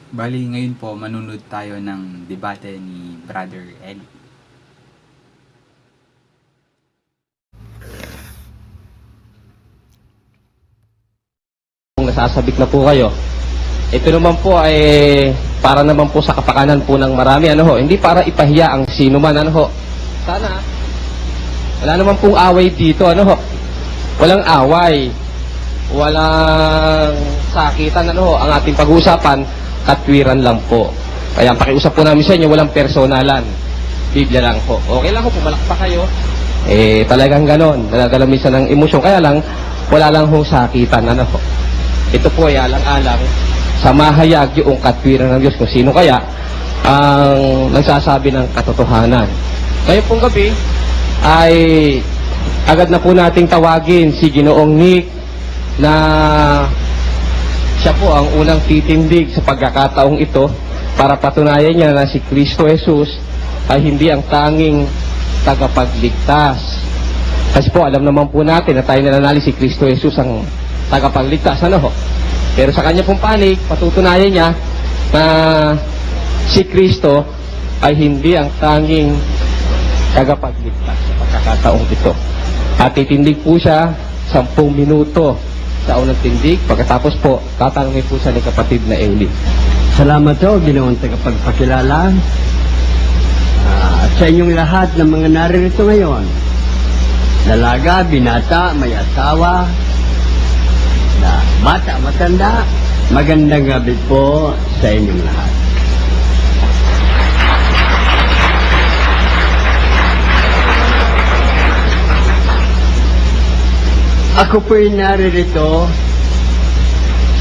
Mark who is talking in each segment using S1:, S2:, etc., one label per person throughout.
S1: Bali ngayon po manunod tayo ng debate ni Brother Eli.
S2: Kung nasasabik na po kayo, ito naman po ay para naman po sa kapakanan po ng marami, ano ho, hindi para ipahiya ang sino man, ano ho. Sana, wala naman pong away dito, ano ho. Walang away, walang sakitan, ano ho. Ang ating pag-uusapan, katwiran lang po. Kaya ang pakiusap po namin sa inyo, walang personalan. Biblia lang po. Okay lang ho, pumalakpak kayo. Talagang ganon. Nadadala minsan ng emosyon. Kaya lang, wala lang ho sakitan, ano ho. Ito po ay alang-alang sa mahayag yung katwiran ng Diyos kung sino kaya ang nagsasabi ng katotohanan. Ngayon pong gabi ay agad na po nating tawagin si Ginoong Nick na siya po ang unang titindig sa pagkakataong ito para patunayan niya na si Kristo Jesus ay hindi ang tanging tagapagligtas. Kasi po alam naman po natin na tayo nananalig si Kristo Jesus ang tagapagligtas, ano ho? Pero sa kanya pong panig, patutunayan niya na si Kristo ay hindi ang tanging tagapagligtas sa pagkakataong ito. At titindig po siya 10 minuto sa unang tindig. Pagkatapos po, tatanungin po siya ni kapatid na Eli.
S3: Salamat po, Ginoong tagapagpakilala. At sa inyong lahat ng mga naririto ngayon, dalaga, binata, may asawa, na bata, matanda, magandang gabi po sa inyong lahat. Ako po'y naririto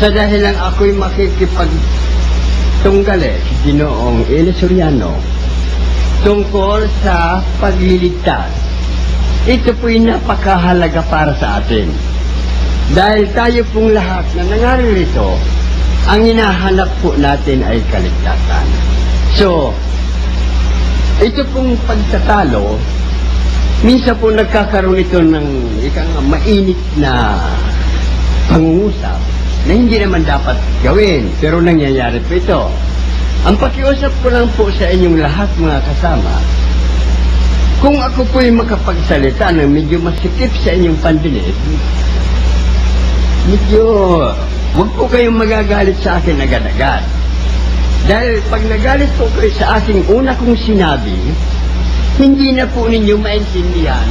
S3: sa dahilan ako'y makikipagtunggali si Ginoong Eli Soriano tungkol sa pagliligtas. Ito po'y napakahalaga para sa atin. Dahil tayo pong lahat na nangaririto, ang hinahanap po natin ay kaligtasan. So, ito pong pagtatalo, minsan po nagkakaroon ito ng mainit na pangungusap na hindi naman dapat gawin, pero nangyayari po ito. Ang pakiusap ko lang po sa inyong lahat mga kasama, kung ako po'y makapagsalita na medyo masikip sa inyong pandinig, medyo, huwag po kayong magagalit sa akin agad-agad. Dahil pag nagalit po kayo sa aking una kong sinabi, hindi na po ninyo maintindihan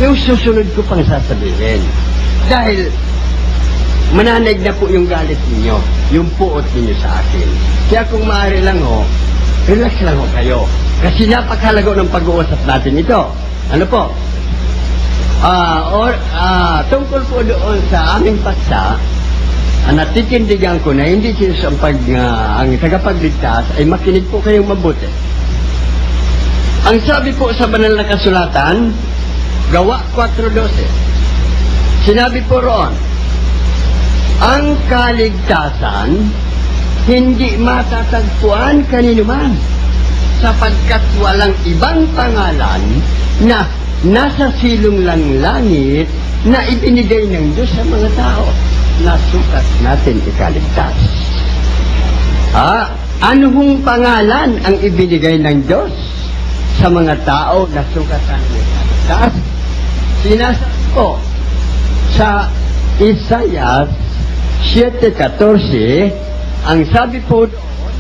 S3: yung susunod ko pang sasabihin. Dahil mananag na po yung galit ninyo, yung puot ninyo sa akin. Kaya kung maaari lang ho, relax lang ho kayo. Kasi napakahalaga ng pag-uusap natin ito. Ano po? Tungkol po doon sa aming paksa, natitindigan ko na hindi ang tagapagligtas ay makinig po kayong mabuti. Ang sabi po sa banal na kasulatan, Gawa 4:12, sinabi po roon, ang kaligtasan hindi matatagpuan kanino man, sapagkat walang ibang pangalan na nasa silong lang langit na ibinigay ng Diyos sa mga tao na sukat natin ikaligtas. Ano hong pangalan ang ibinigay ng Diyos sa mga tao na sukat natin ikaligtas? Sinasabi po sa Isaiah 7:14, ang sabi po doon,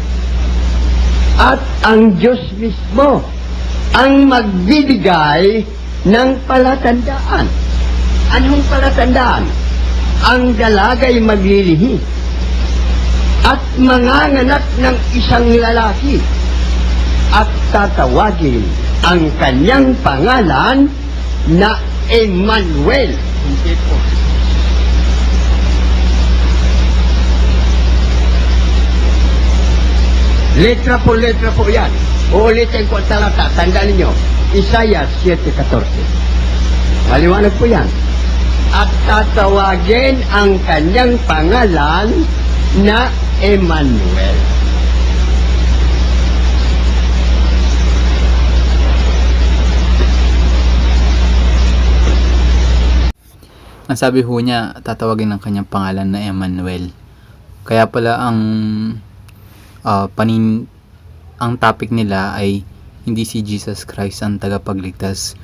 S3: at ang Diyos mismo ang magbibigay ng palatandaan. Anong palatandaan? Ang dalaga'y maglilihi at manganganak ng isang lalaki at tatawagin ang kanyang pangalan na Emmanuel. Hindi po. Letra po yan. Uulitin ko ang talata. Tandaan ninyo. Isaiah 7:14. Maliwanag po yan. At tatawagin ang kanyang pangalan na Emmanuel.
S1: Ang sabi ho niya, tatawagin ng kanyang pangalan na Emmanuel. Kaya pala ang ang topic nila ay hindi si Jesus Christ ang tagapagligtas,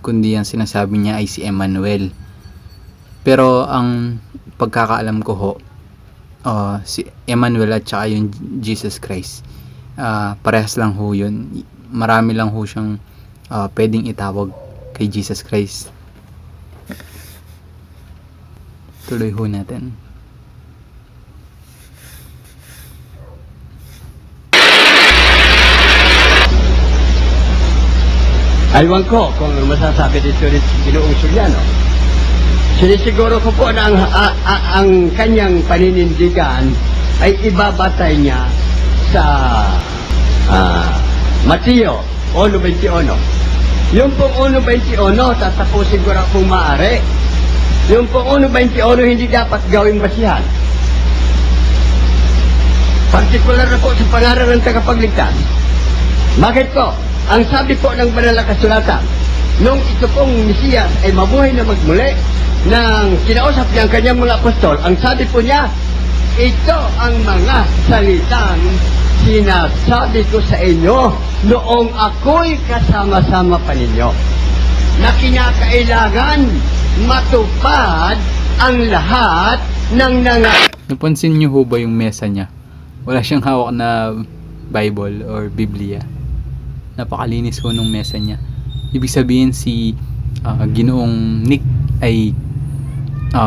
S1: kundi ang sinasabi niya ay si Emmanuel. Pero ang pagkakaalam ko ho, si Emmanuel at saka yung Jesus Christ, parehas lang ho yun. Marami lang ho siyang pwedeng itawag kay Jesus Christ. Tuloy ho natin.
S3: Aywan ko kung masasabi dito ni Ginoong Soriano. Sinisiguro ko po na ang kanyang paninindigan ay ibabatay niya sa Mateo 1:21. Yung pong 1:21, tatapusin ko na kung maaari. Yung pong 1:21, hindi dapat gawing basihan. Partikular na po sa pangaral ng tagapagligtas. Bakit po? Ang sabi po ng banal na kasulatan, nung ito pong Mesiyas ay mabuhay na magmuli, nang kinausap niya ang kanyang mga apostol, ang sabi po niya, ito ang mga salitang sinasabi ko sa inyo noong ako'y kasama-sama pa ninyo, na kinakailangan matupad ang lahat ng
S1: Napansin niyo ho ba yung mesa niya? Wala siyang hawak na Bible or Biblia. Napakalinis ho nung mesa niya. Ibig sabihin si Ginoong Nick ay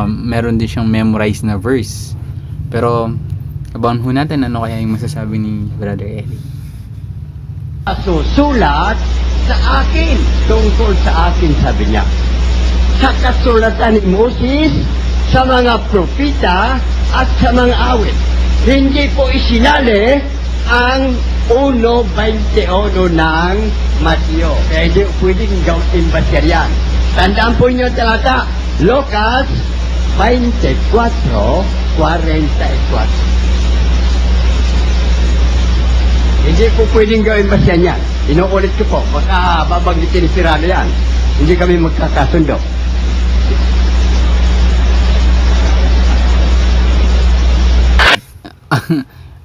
S1: meron din siyang memorized na verse. Pero abangan ho natin ano kaya yung masasabi ni Brother Eli.
S3: Susulat sa akin, tungkol sa akin, sabi niya. Sa kasulatan ni Moses, sa mga propita at sa mga awit. Hindi po isinali ang 1:21 ng Mateo. Kaya hindi pwedeng gawin bateryan. Tandaan po niyo talata, Lucas 24:44. Hindi po pwedeng gawin bateryan yan. Inuulit ko po, baka babanggitin ni Pirano yan. Hindi kami magkakasundo.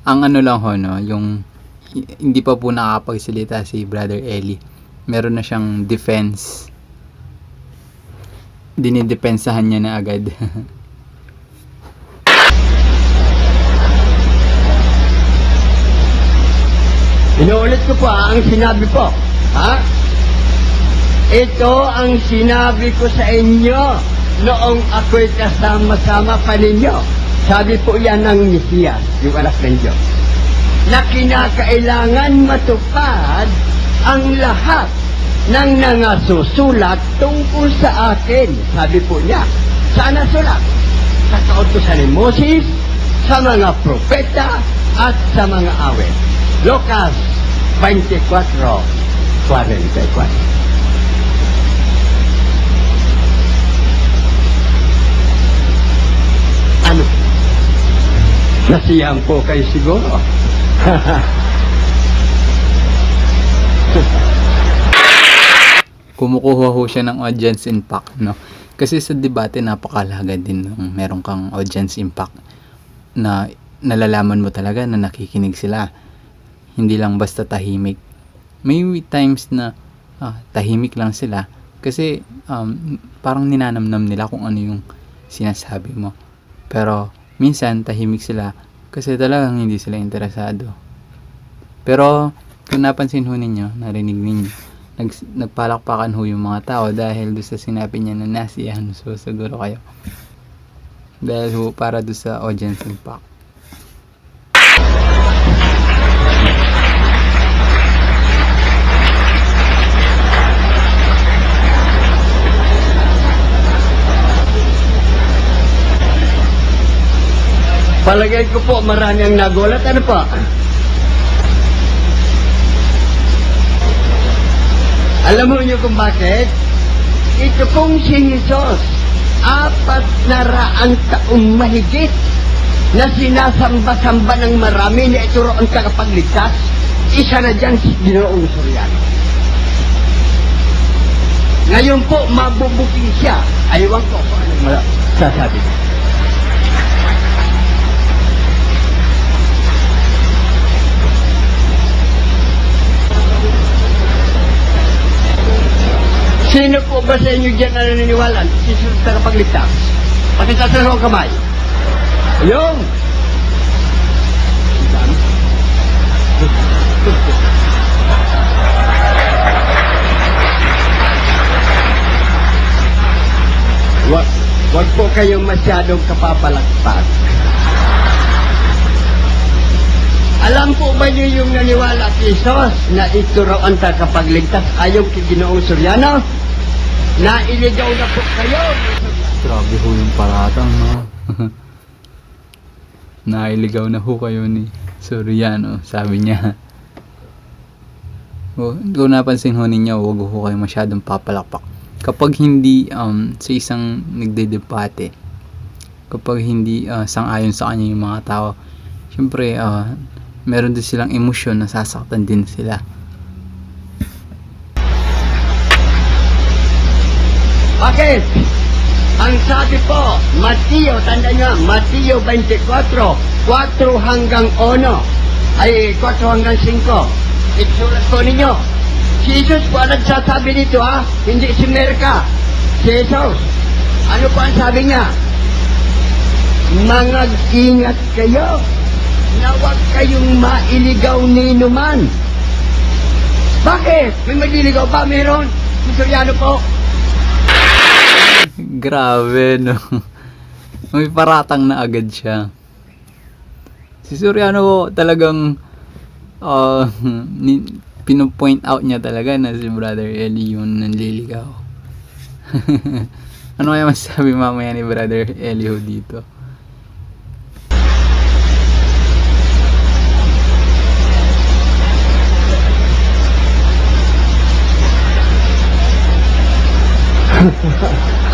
S1: Ang ano lang ho, no, yung hindi pa po nakapagsalita si Brother Eli. Meron na siyang defense. Dinidepensahan niya na agad.
S3: Inuulit ko po ang sinabi po. Ha? Ito ang sinabi ko sa inyo noong ako'y kasama-sama pa ninyo. Sabi po yan ng Mesiyas, yung anak ng Diyos, na kinakailangan matupad ang lahat ng nangasusulat tungkol sa akin. Sabi po niya, sana sulat sa kautusan ni Moses, sa mga propeta at sa mga awit. Lucas 24:44. Ano? Nasiyang po kayo siguro.
S1: Kumukuha ho siya ng audience impact, no? Kasi sa debate napakalaga din ng meron kang audience impact na nalalaman mo talaga na nakikinig sila. Hindi lang basta tahimik. May times na tahimik lang sila kasi parang ninanamnam nila kung ano yung sinasabi mo. Pero minsan tahimik sila kasi talagang hindi sila interesado. Pero kung napansin ho ninyo, narinig ninyo, nagpalakpakan ho yung mga tao dahil doon sa sinabi niya na nasiyahan. So siguro kayo dahil ho para doon sa audience impact.
S3: Palagay ko po marami ang nagulat. Ano po? Alam mo niyo kung bakit? Ito pong si Jesus, 400 taong mahigit na sinasamba-samba ng marami na ito ang tagapagligtas. Isa na dyan si Ginoong Soriano. Ngayon po, mabubuking siya. Ayawan ko kung anong sasabi ko. ba sa inyo dyan na naniniwala? Si Jesus tagapagligtas. Pakitaas ang kamay. Yung! Wag po kayong masyadong kapapalakpak. Alam po ba niyo yung naniwala kay Jesus na ito raw ang tagapagligtas ayon kay Ginoong Soriano? Nailigaw na po kayo.
S1: Grabe ho yung paratang, no? Nailigaw na ho kayo ni Soriano, sabi niya. Kung napansin ho ninyo, huwag ho kayo masyadong papalakpak. Kapag hindi sa isang nagdedebate, kapag hindi sang-ayon sa kanya yung mga tao, syempre meron din silang emosyon, nasasaktan din sila.
S3: Bakit? Ang sabi po, Mateo, tanda nyo, Mateo 24, 4 hanggang 1, ay 4 hanggang 5. Isulat po ninyo. Si Jesus po ang nagsasabi dito, ha? Hindi si Merka. Si Jesus. Ano po ang sabi niya? Mag-ingat kayo na huwag kayong mailigaw ni numan. Bakit? May magliligaw ba? Meron? Si Soriano po.
S1: Grabe, no? May paratang na agad siya. Si Soriano talagang pinopoint out niya talaga na si Brother Eli yung nanliligaw. Ano kaya masasabi mamaya ni Brother Eli ho dito?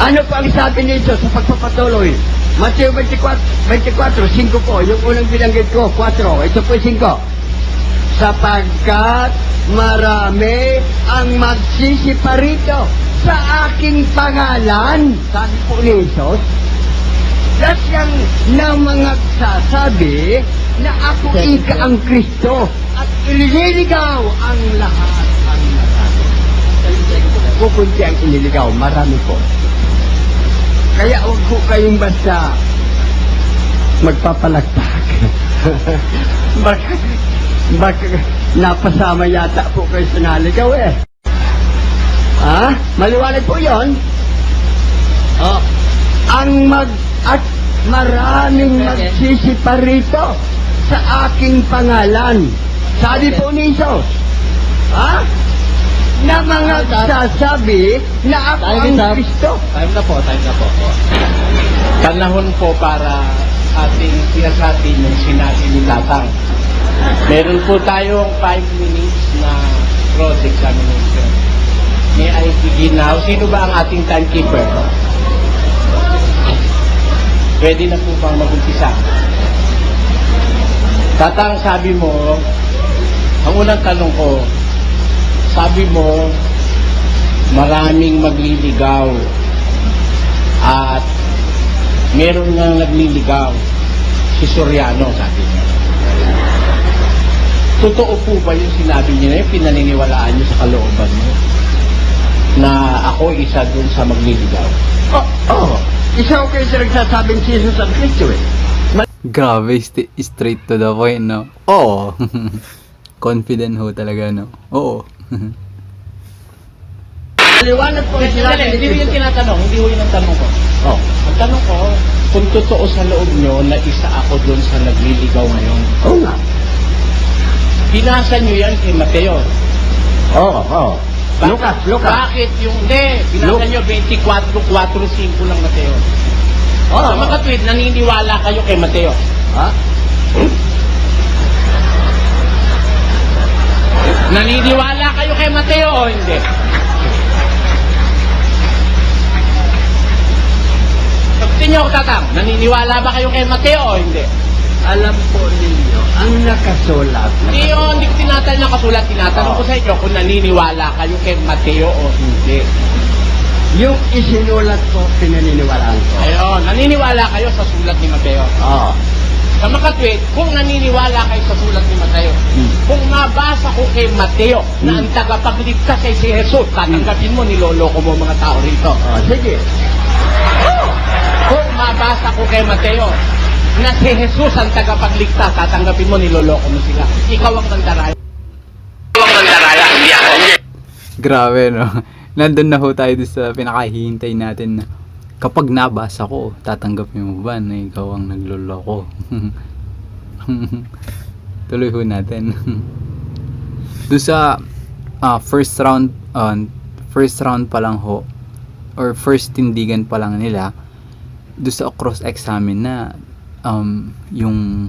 S3: Ano po ang sabi nito sa pagpapatuloy? Mateo 24, 5 po. Yung unang binanggit ko, 4. Ito po 5. Sapagkat marami ang magsisiparito sa aking pangalan. Sabi po ni Jesus. At yung na mga sasabi na ako ika ang Kristo at ililigaw ang lahat ang marami. Kukunti ang iniligaw, marami po. Kaya huwag po kayong basta magpapalagpak. baka napasama yata po kayo sa naligaw eh. Ha? Maliwanag po yun. Oh. At maraming magsisiparito sa aking pangalan. Sabi po ni Jesus. Ha? Na mga sasabi na ako ang Kristo.
S4: Time na po. Panahon po para ating sinasabi yung sinabi ni Tatang. Meron po tayong 5 minutes na cross-examination. May I begin now? Sino ba ang ating timekeeper? Pwede na po bang mag-umpisa? Tatang, sabi mo, ang unang tanong ko, sabi mo, maraming magliligaw at meron nga nagliligaw, si Soriano, sabi niya. Totoo po ba yung sinabi niya na yung pinaniniwalaan niyo sa kalooban niyo? Na ako isa dun sa magliligaw?
S3: Oh. Isa ko kayo sa nagsasabing si Jesus ang Kristo eh.
S1: Grabe, straight to the point, no? Oo. Confident ho talaga, no? Oo.
S3: Maliwanag po ang sinabi ni
S4: Hindi
S3: Kristo.
S4: yung tinatanong, hindi ho yun ang tanong ko.
S3: Oh.
S4: Ang tanong ko, kung totoo sa loob nyo na isa ako dun sa nagliligaw ngayon,
S3: Oo nga.
S4: binasa nyo yan kay Mateo.
S3: Oo. Lucas.
S4: Bakit yung, binasa nyo 24:4-5 ng Mateo. Sa mga tweet, naniniwala kayo kay Mateo.
S3: Ha?
S4: Naniniwala kayo kay Mateo o hindi? Sabihin nyo ako, Tatang, naniniwala ba kayo kay Mateo o hindi?
S3: Alam po ninyo, ang nakasulat.
S4: Hindi ko tinatanong na kasulat, tinatanong ko sa inyo kung naniniwala kayo kay Mateo o hindi.
S3: Yung isinulat ko, pinaniniwalaan ko.
S4: Ayun, naniniwala kayo sa sulat ni Mateo.
S3: Oo.
S4: Sa makatwid, kung naniniwala kayo sa sulat ni Mateo, kung mabasa ko kay Mateo na ang tagapagligtas ay si Jesus, tatanggapin mo, niloloko mo mga tao rito.
S3: Sige.
S4: Kung mabasa ko kay Mateo na si Jesus ang tagapagligtas, tatanggapin mo, niloloko mo sila. Ikaw ang mandaraya. Ikaw ang mandaraya, hindi ako.
S1: Grabe, no? Nandun na ho tayo doon sa pinakahihintay natin na kapag nabasa ko, tatanggapin mo ba na ikaw ang nagloloko? Tuloy ho natin. Doon sa first round pa lang ho, or first tindigan pa lang nila, doon sa cross-examine na yung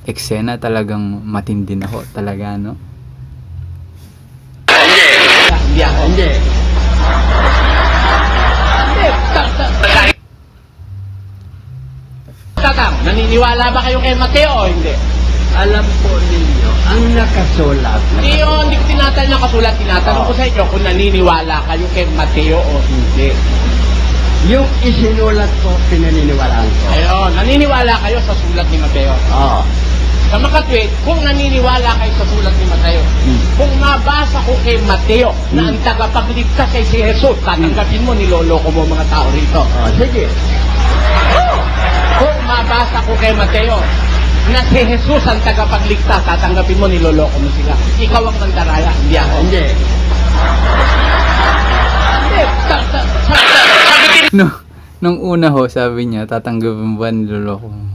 S1: eksena talagang matindi na ho talaga, no?
S4: Hindi ako.
S3: Hindi.
S4: Tatang, naniniwala ba kayo kay Mateo o hindi?
S3: Alam po ninyo, ang nakasulat.
S4: Hindi yun, hindi ko tinatanong ng kasulat. Tinatanong ko sa inyo kung naniniwala kayo kay Mateo o hindi.
S3: Yung isinulat ko, pinaniniwalaan ko.
S4: Ayun, naniniwala kayo sa sulat ni Mateo.
S3: Oo.
S4: Sa makatwid, kung naniniwala kayo sa sulat ni Mateo, kung mabasa ko kay Mateo na ang tagapagligtas ay si Jesus, tatanggapin mo, niloloko mo mga tao rito.
S3: Sige.
S4: Kung mabasa ko kay Mateo na si Jesus ang tagapagligtas, tatanggapin mo, niloloko mo sila. Ikaw ang mandaraya, hindi ako.
S3: Hindi.
S1: No, nung una ho, sabi niya, tatanggapin ba niloloko mo?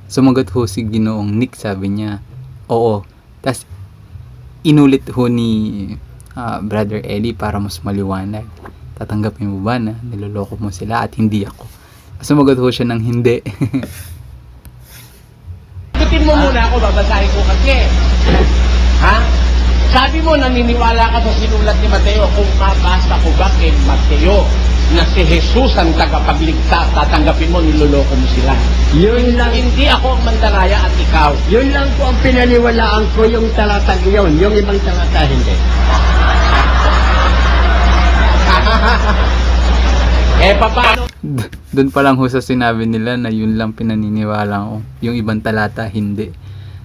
S1: Sumagot ho si Ginoong Nick, sabi niya, oo. Tapos, inulit ho ni Brother Eli para mas maliwanag. Tatanggapin mo ba na niloloko mo sila at hindi ako? Sumagot ho siya ng hindi.
S4: Sagutin mo muna ako, babasahin ko kasi. Ha? Sabi mo, naniniwala ka sa sinulat ni Mateo, kung mabasa ko ba kay Mateo na si Jesus ang tagapagligtas, tatanggapin mo, niloloko mo sila.
S3: Yun lang.
S4: Hindi ako ang mandaraya at ikaw.
S3: Yun lang po ang pinaniwalaan ko, yung talatag yun. Yung ibang talata, hindi.
S4: Paano?
S1: Doon pa lang ho sa sinabi nila na yun lang pinaniniwala ko. Yung ibang talata, hindi.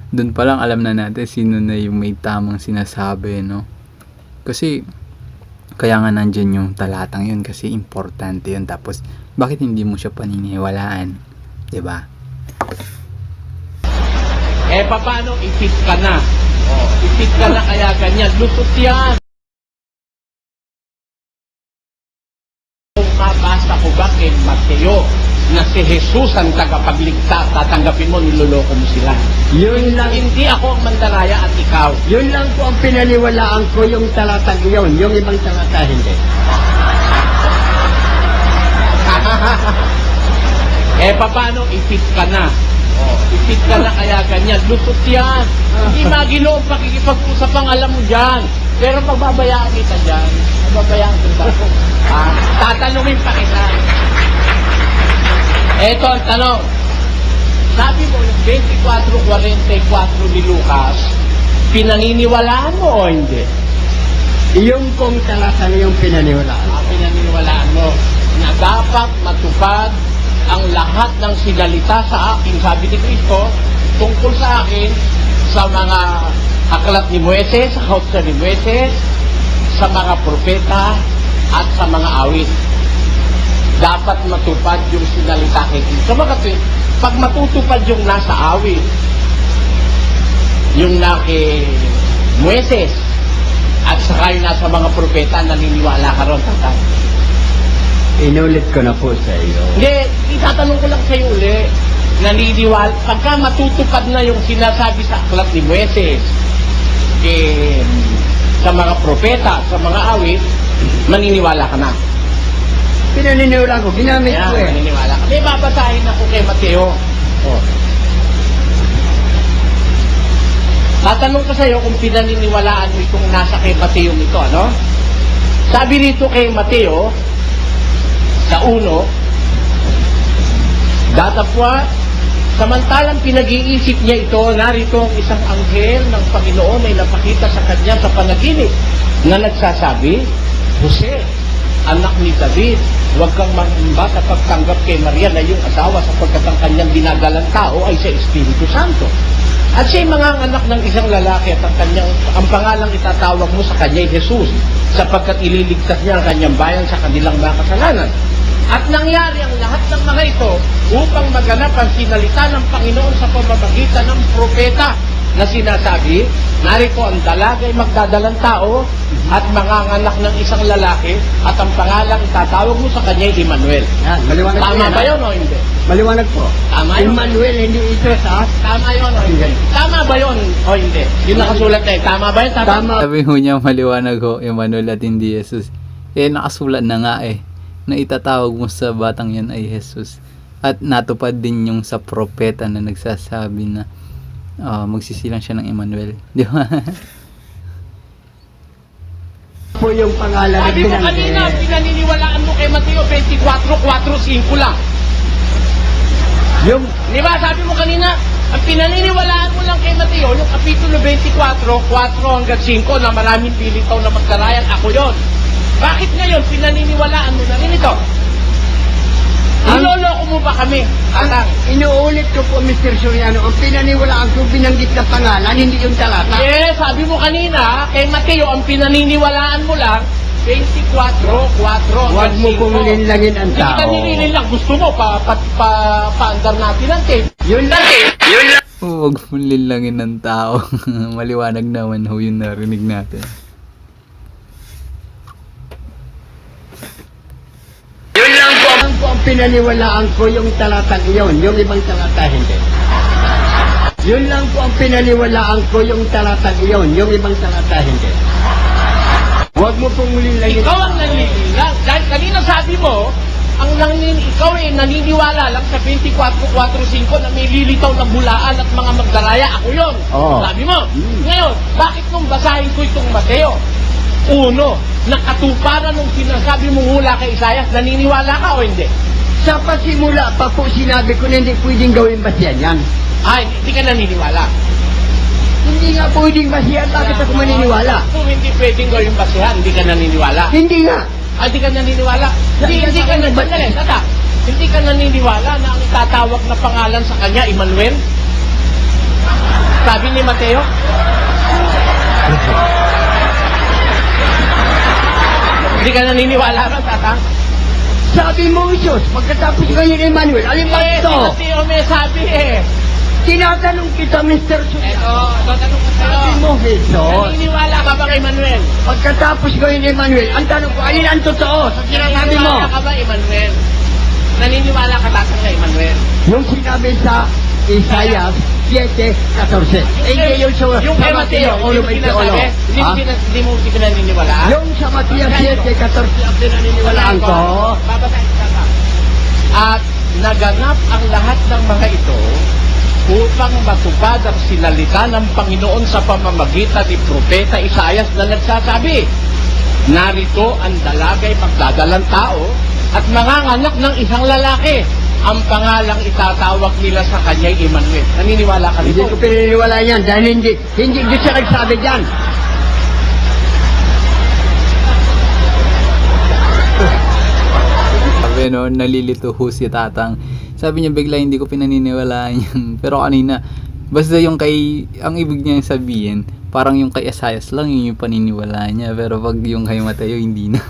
S1: Doon pa lang alam na natin sino na yung may tamang sinasabi, no? Kasi, kaya nga nandyan yung talatang yun kasi importante yun. Tapos, bakit hindi mo siya paniniwalaan? Diba?
S4: Paano? Ipit ka na. Ipit ka na kaya ganyan. Lusot yan. Kung mabasa ko ba kay Mateo na si Jesus ang tagapagligtas, tatanggapin mo, niloloko mo sila.
S3: Yun lang.
S4: Hindi ako ang mandaraya at ikaw.
S3: Yun lang po ang pinaniwalaan ko, yung talatag yun. Yung ibang talata, hindi.
S4: Paano? Ipit ka na. Ipit ka na kaya ganyan. Lusot yan. Hindi maginoong pakikipag-usap ang alam mo dyan. Pero pagbabayaan kita dyan, pagbabayaan kita. Tatanungin pa kita. Eto ang tanong. Sabi mo, yung 24:44 ni Lucas, pinaniniwalaan mo o hindi?
S3: Yung pong talata na yung pinaniwalaan.
S4: Pinaniniwalaan mo na dapat matupad ang lahat ng sinalita sa akin, sabi ni Cristo, tungkol sa akin, sa mga aklat ni Moises, sa kautsa ni Moises, sa mga propeta, at sa mga awit. Dapat matupad yung sinalita kay Cristo. Makapit, pag matutupad yung nasa awit, yung na kay Moises, at saka yung nasa mga propeta, naniniwala ka ron, tatay.
S3: Inulit ko na po sa iyo.
S4: Hindi, itatanong ko lang sa'yo uli. Naniniwala, pagka matutupad na yung sinasabi sa aklat ni Moises, sa mga propeta, sa mga awit, maniniwala ka na.
S3: Pinaniniwala ko, ginamit ko eh.
S4: Maniniwala ka. May babasahin ako kay Mateo. Tatanong ko sa'yo kung pinaniniwalaan mo itong nasa kay Mateo ito, ano? Sabi rito kay Mateo, sa 1, datapwa, samantalang pinag-iisip niya ito, narito ang isang anghel ng Panginoon ay napakita sa kanya sa panaginip na nagsasabi, Jose, anak ni David, huwag kang mag-imba sa pagtanggap kay Maria na iyong asawa sapagkat ang kanyang dinadalang tao ay sa Espiritu Santo. At siya'y manganganak ng isang lalaki at ang pangalang itatawag mo sa kanya ay Jesus, sapagkat ililigtas niya ang kanyang bayan sa kanilang mga kasalanan. At nangyari ang lahat ng mga ito upang maganap ang sinalita ng Panginoon sa pamamagitan ng propeta na sinasabi, narito ang dalagay magdadalang tao at manganganak ng isang lalaki at ang pangalang itatawag mo sa kanya ay Emmanuel.
S3: Yan, maliwanag po
S4: Tama
S3: yan,
S4: ba
S3: ha?
S4: yun o hindi?
S3: Maliwanag po.
S4: Tama yun.
S3: Emmanuel, hindi ito sa...
S4: Tama yun o hindi? Tama ba yun o hindi? Yun nakasulat na eh. Tama ba yun?
S3: Tama.
S1: Sabi ho niya maliwanag ho, Emmanuel at hindi Jesus. Eh nakasulat na nga eh, na itatawag mo sa batang yan ay Jesus. At natupad din yung sa propeta na nagsasabi na magsisilang siya ng Emmanuel. Di ba?
S3: Po yung pangalan
S4: Sabi mo kanina, pinaniniwalaan mo kay Mateo 24:4-5 lang.
S3: Yung
S4: Di ba? Sabi mo kanina, ang pinaniniwalaan mo lang kay Mateo, yung kapitulo 24:4-5 na maraming pilitaw na magdarayan, ako yon. Bakit ngayon pinaniniwalaan mo na rin ito? Niloloko mo ba kami? Tatang.
S3: inuulit ko po, Mr. Soriano, ang pinaniwalaan ko binanggit na pangalan, hindi yung talata.
S4: Yes, sabi mo kanina, kay Mateo, ang pinaniniwalaan mo lang, 24:4.
S3: Huwag mo pong linlangin ang
S4: Hindi kita
S3: tao.
S4: nililin lang. Gusto mo, paandar natin ang tape.
S3: Yun lang.
S1: Huwag mong lilangin ng tao. Maliwanag naman ho yung narinig natin.
S3: Yun lang po ang pinaniwalaan ko yung talatang iyon, yung ibang talata hindi. Yun lang po ang pinaniwalaan ko yung talatang iyon, yung ibang talata hindi. Huwag mo pong linlangin.
S4: Ikaw ang naninilang. Dahil kanina sabi mo, ikaw ay naniniwala lang sa 24:4-5 na may lilitaw na bulaan at mga magdaraya. Ako yun.
S3: Oo.
S4: Sabi mo. Ngayon, bakit nung basahin ko itong Mateo? Uno, nakatuparan nung sinasabi mong hula kay Isaias, naniniwala ka o hindi?
S3: Sa pasimula pa po sinabi ko na hindi pwedeng gawin basihan yan.
S4: Ay, hindi ka naniniwala.
S3: Hindi nga pwedeng basihan, bakit ako maniniwala?
S4: Kung hindi pwedeng gawin basihan, hindi ka naniniwala.
S3: Hindi nga.
S4: Ay, hindi ka naniniwala. Hindi ka naniniwala. Hindi ka naniniwala na ang tatawag na pangalan sa kanya, Emmanuel? Sabi ni Mateo? Hindi ka naniniwala ba, tatang?
S3: Sabi mo, Jesus, pagkatapos ngayon Emmanuel, alin ba
S4: Si
S3: ito?
S4: Mateo may sabi eh.
S3: Tinatanong kita, Mr.
S4: Eto, tatanong ko sa'yo.
S3: Sabi mo, Jesus,
S4: Naniniwala ka ba kay Emmanuel?
S3: pagkatapos ngayon Emmanuel, ang tanong ko, alin ang totoo sa sinasabi mo?
S4: Naniniwala ka ba, Emmanuel? Naniniwala ka tatang kay Emmanuel?
S3: Yung sinabi sa Isaiah 7:14. Hindi yung sa
S4: kay Mateo,
S3: ulo
S4: hindi mo
S3: 21.
S4: sinasabi?
S3: Ha?
S4: Hindi mo pinaniniwala?
S3: Yung sa Matias 7:14 ang pinaniniwalaan ko.
S4: Babasahin ko na. At naganap ang lahat ng mga ito upang matupad ang sinalita ng Panginoon sa pamamagitan ni Propeta Isaias na nagsasabi, narito ang dalagay magdadalang tao at manganganak ng isang lalaki. Ang pangalang itatawag nila sa kanya'y Emmanuel. Naniniwala ka
S3: Hindi
S4: nito?
S3: ko pinaniniwala yan dahil hindi siya nagsabi dyan.
S1: Sabi no, nalilito ho si tatang. Sabi niya bigla hindi ko pinaniniwalaan yan. Pero kanina, basta yung ang ibig niya sabihin, parang yung kay Isaias lang yun yung paniniwalaan niya. Pero pag yung kay Mateo, hindi na.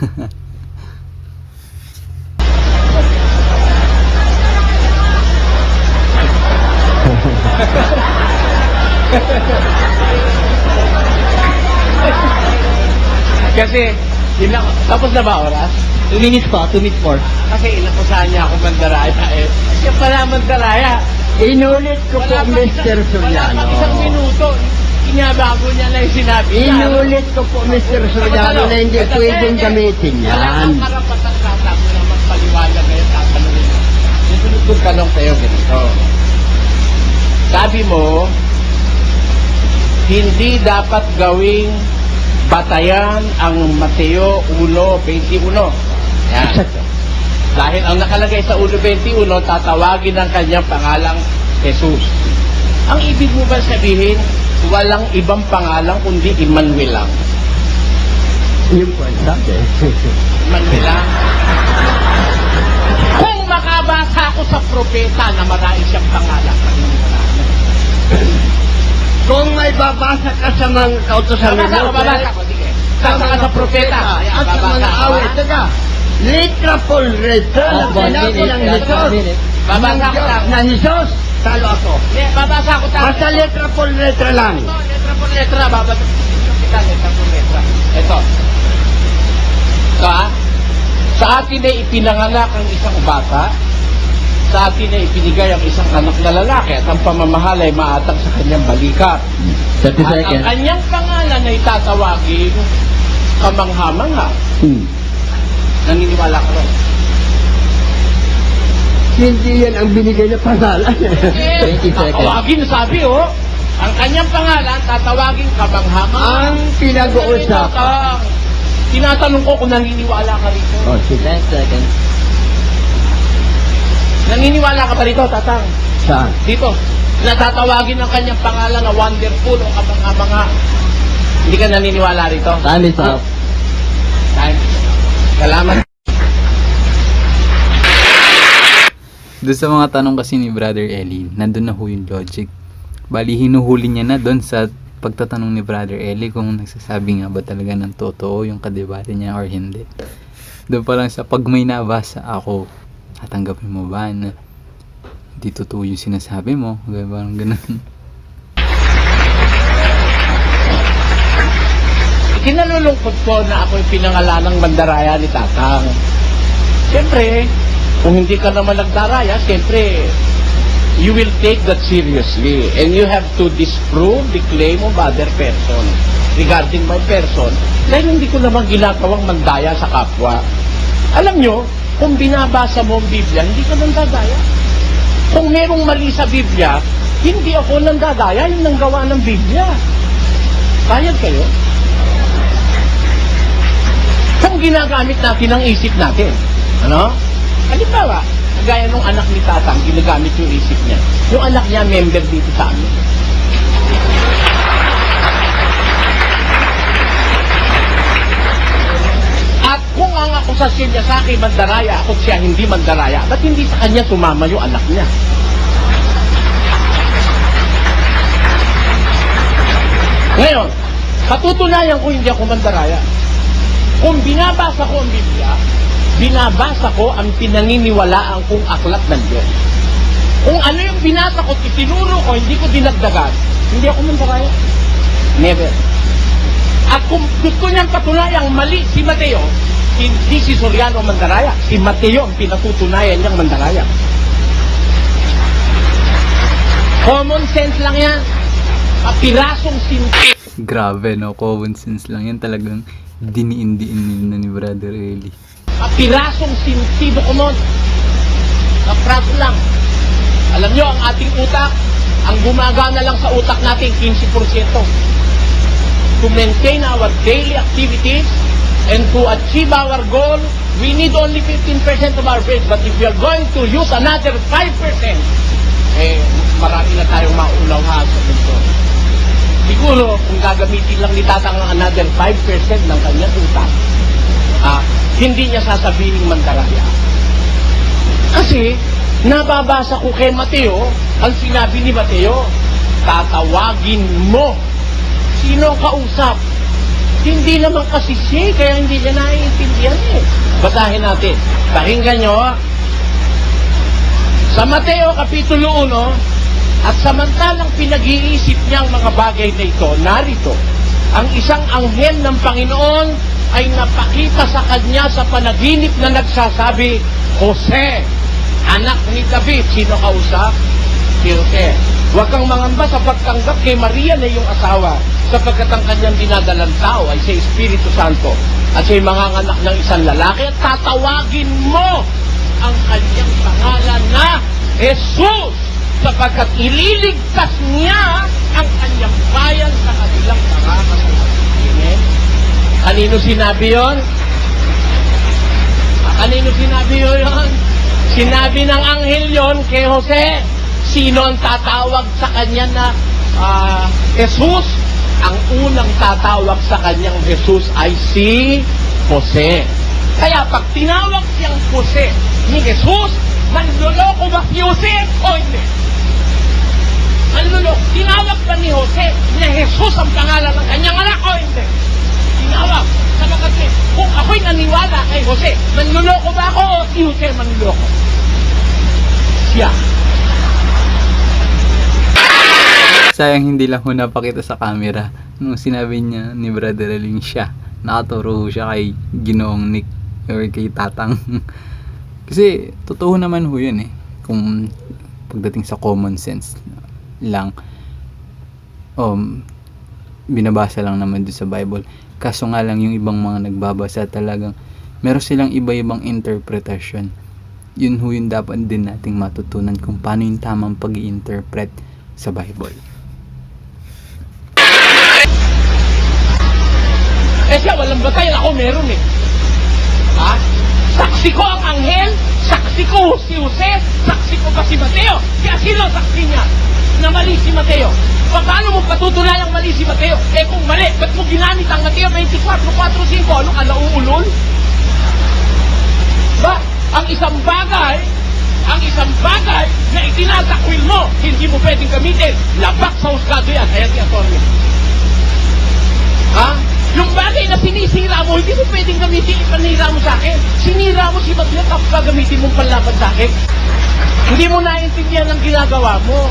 S4: Kasi, tapos na ba oras?
S3: 2 minutes pa, 2 minutes more.
S4: Kasi inakusahan niya ako mandaraya eh. Siya pala mandaraya.
S3: Inulit ko po, Mr.
S4: Wala pa isang
S3: Soriano.
S4: minuto. Inabago niya na yung sinabi niya.
S3: Inulit ko po, Mr. Soriano, na hindi pwedeng gamitin
S4: Wala
S3: yan.
S4: kang karapatan tatapo na magpaliwanag ngayon tatanungin mo. Yung sunod kong tanong sa'yo ganito. Sabi mo, hindi dapat gawing batayan ang Mateo 1:21. Yan. Dahil ang nakalagay sa 1:21, tatawagin ang kanyang pangalang Jesus. Ang ibig mo ba sabihin, walang ibang pangalan kundi Emmanuel lang?
S3: Yung po ang sabi.
S4: Emmanuel lang. Kung makabasa ako sa propeta na marami siyang pangalan, paniniwalaan mo.
S3: ay babasa ka sa mga kautosan mo.
S2: Babasa ko, sige. Sama ka sa propeta.
S3: At sa mga awit. Taga, litra por letra na sinabi ng Jesus.
S2: Babasa ko lang.
S3: Na Jesus, talo ako.
S2: Babasa ko lang.
S3: Basta letra por letra lang.
S2: Ito, letra por letra. Babasa ko. Letra por letra. Ito. Sa atin ay ipinanganak ang isang bata. Sa atin ay ibinigay ang isang anak na lalaki at ang pamamahal ay maatag sa kanyang balikat.
S3: 30
S2: At ang kanyang pangalan ay tatawagin kamangha-mangha. Naniniwala ka ron?
S3: Hindi yan ang binigay na pangalan. 20
S2: Tatawagin, sabi ang kanyang pangalan tatawagin kamangha-mangha.
S3: Ang pinag-uusap.
S2: Tinatanong ko kung naniniwala ka rito.
S3: 10 seconds.
S2: Naniniwala ka ba rito, Tatang?
S3: Saan?
S2: Dito. Natatawagin ang kanyang pangalan na wonderful o kamangha-mangha. Hindi ka naniniwala rito?
S3: Time is up.
S2: Time. Salamat.
S1: Doon sa mga tanong kasi ni Brother Eli, nandun na ho yung logic. Bali, hinuhuli niya na doon sa pagtatanong ni Brother Eli kung nagsasabi nga ba talaga ng totoo yung kadebate niya or hindi. Doon pa lang sa pag may nabasa ako, tatanggapin mo ba na hindi totoo yung sinasabi mo? Parang ganun.
S2: Kinalulungkot ko na ako'y pinangalanang mandaraya ni Tatang. Siyempre, kung hindi ka naman nagdaraya, siyempre, you will take that seriously. And you have to disprove the claim of other person regarding my person. Dahil hindi ko naman ginagawang mandaya sa kapwa. Alam nyo, kung binabasa mo ang Biblia, hindi ka nandadaya. Kung merong mali sa Biblia, hindi ako nandadaya, yung nanggawa ng Biblia. Bayad kayo? Kung ginagamit natin ang isip natin, ano? Halimbawa, gaya nung anak ni Tatang, ginagamit yung isip niya. Yung anak niya, member dito sa amin. At kung ang akusasyon niya sa akin mandaraya, ako siya hindi mandaraya, ba't hindi sa kanya sumama yung anak niya? Ngayon, patutunayan ko hindi ako mandaraya. Kung binabasa ko ang Biblia, binabasa ko ang pinaniniwalaan kong aklat ng Diyos. Kung ano yung binasa ko, itinuro ko, hindi ko dinagdagan, hindi ako mandaraya. Never. At kung gusto niyang patunayang mali si Mateo, hindi si Soriano mandaraya, si Mateo ang pinatutunayan niyang mandaraya. Common sense lang yan. Kapirasong sinti.
S1: Grabe, no? Common sense lang yan. Talagang diniin-diin na ni Brother Eli.
S2: Kapirasong sintido ko nun. Kapraso lang. Alam nyo, ang ating utak, ang gumagana lang sa utak natin, 15%. To maintain our daily activities and to achieve our goal, we need only 15% of our brain. But if we are going to use another 5%, marami na tayong mauulaw ha sa mundo. Siguro, kung gagamitin lang ni Tatang ang another 5% ng kanyang utak, hindi niya sasabihin mandaraya. Kasi, nababasa ko kay Mateo, ang sinabi ni Mateo, tatawagin mo. Sino ang kausap? Hindi naman kasi siya, kaya hindi niya naiintindihan eh. Basahin natin. Pakinggan nyo. Sa Mateo Kapitulo 1, at samantalang pinag-iisip niyang mga bagay na ito, narito, ang isang anghel ng Panginoon ay napakita sa kanya sa panaginip na nagsasabi, Jose, anak ni David. Sino kausap? Si Jose. Huwag kang mangamba sa pagtanggap kay Maria na iyong asawa, sapagkat ang kanyang dinadalang tao ay si Espiritu Santo at siya'y manganganak ng isang lalaki at tatawagin mo ang kanyang pangalan na Jesus, sapagkat ililigtas niya ang kanyang bayan sa kanilang mga kasalanan. Amen? Kanino sinabi yun? Kanino sinabi yun? Sinabi ng anghel yun kay Jose. Sino ang tatawag sa kanya na Jesus? Ang unang tatawag sa kanyang Jesus ay si Jose. Kaya pag tinawag siyang Jose ni Jesus, manloloko ba si Jose o hindi? Manloloko. Tinawag pa ni Jose na
S4: Jesus ang pangalan ng kanyang anak o hindi? Tinawag. Sapagkat kung ako'y naniwala kay Jose, manluloko ba ako o si Jose manluloko? Siya.
S1: Sayang hindi lang ho napakita sa camera nung sinabi niya ni Brother Aling siya. Nakaturo ho siya kay Ginoong Nick or kay Tatang. Kasi totoo naman ho yun eh. Kung pagdating sa common sense lang, binabasa lang naman doon sa Bible. Kaso nga lang yung ibang mga nagbabasa talagang meron silang iba-ibang interpretation. Yun ho yung dapat din nating matutunan kung paano yung tamang pag-i-interpret sa Bible.
S4: Eh siya, walang batayan. Ako meron eh. Ha? Saksi ko ang anghel, saksi ko si Jose, saksi ko pa si Mateo. Kaya sino saksi niya na mali si Mateo? Paano mo patutunayan mali si Mateo? Eh kung mali, ba't mo ginamit ang Mateo 24:4-5? Ano ka, nauulol? Ba, ang isang bagay na itinatakwil mo, hindi mo pwedeng gamitin. Labak sa husgado yan. Ayan si Antonio. Ha? Yung bagay na sinisira mo, hindi mo pwedeng gamitin, ipanira mo sa akin. Sinira mo si Mateo, tapos gagamitin mong panlaban sa akin. Hindi mo naintindihan ang ginagawa mo.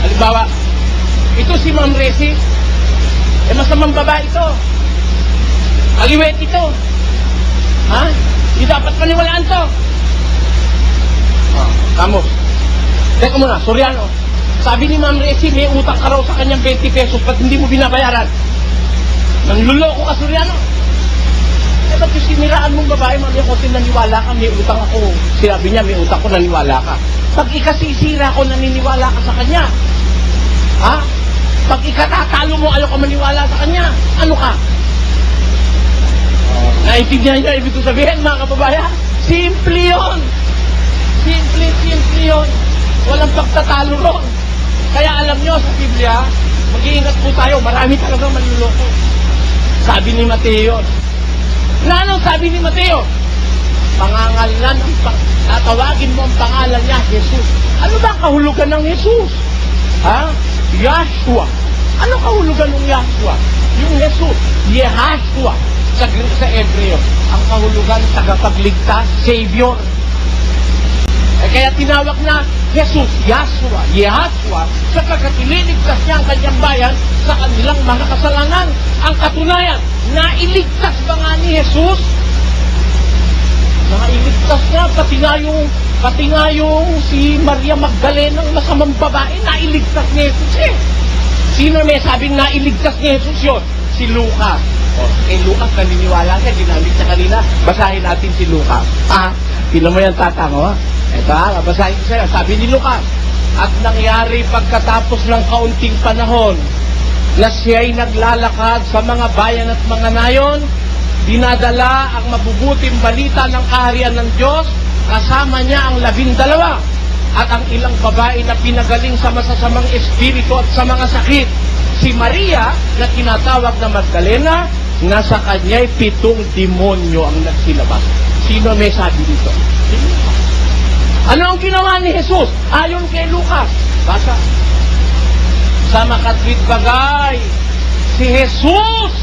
S4: Halimbawa, ito si Ma'am Resi, masamang babae ito. Aliwet ito. Ha? Hindi dapat paniwalaan to. Kamo. Teka muna, Soriano. Sabi ni Ma'am Resi, may utang ka raw sa kanyang 20 pesos, ba't hindi mo binabayaran? Nanluloko ka, Soriano. Eh, ba't yung siniraan mong babae, Ma'am Resi, naniwala ka, may utang ako. Sinabi niya, may utang ko, naniwala ka. Pag ikasisira ko, naniniwala ka sa kanya. Ha? Pag ikatatalo mo, ayaw ka maniwala sa kanya. Ano ka? Naintindihan niya, ibig ko sabihin, mga kababayan? Simple yun. Simple yun. Walang pagtatalo ron. Kaya alam nyo sa Biblia, mag-iingat po tayo, marami talagang manluloko. Sabi ni Mateo. Na anong sabi ni Mateo? Pangangalan, tatawagin mo ang pangalan niya, Jesus. Ano ba ang kahulugan ng Jesus? Ha? Yahshua. Ano kahulugan ng Yahshua? Yung Jesus, Yehashua. Sa Hebreo, ang kahulugan, tagapagligtas, Savior. Kaya tinawag na Jesus, Yahshua, Yehashua, sapagkat ililigtas niya ang kanyang bayan sa kanilang mga kasalanan. Ang katunayan, nailigtas ba nga ni Jesus? Nailigtas niya, pati nga yung si Maria Magdalena, ang masamang babae, nailigtas ni Jesus eh. Sino may sabing nailigtas ni Jesus yun? Si Lucas. Kay Lucas, naniniwala siya, ginamit niya kanina. Basahin natin si Lucas. Tinan mo yan, Tatang, oh. Ito basahin ko sa'yo. Sabi ni Lucas, at nangyari pagkatapos ng kaunting panahon na siya'y naglalakad sa mga bayan at mga nayon, dinadala ang mabubuting balita ng kaharian ng Diyos, kasama niya ang 12 at ang ilang babae na pinagaling sa masasamang espiritu at sa mga sakit. Si Maria, na tinatawag na Magdalena, nasa kanya'y 7 demonyo ang nagsilabas. Sino may sabi dito? Si Lucas. Ano ang ginawa ni Jesus? Ayon kay Lucas. Basa. Sa makatwid bagay, si Jesus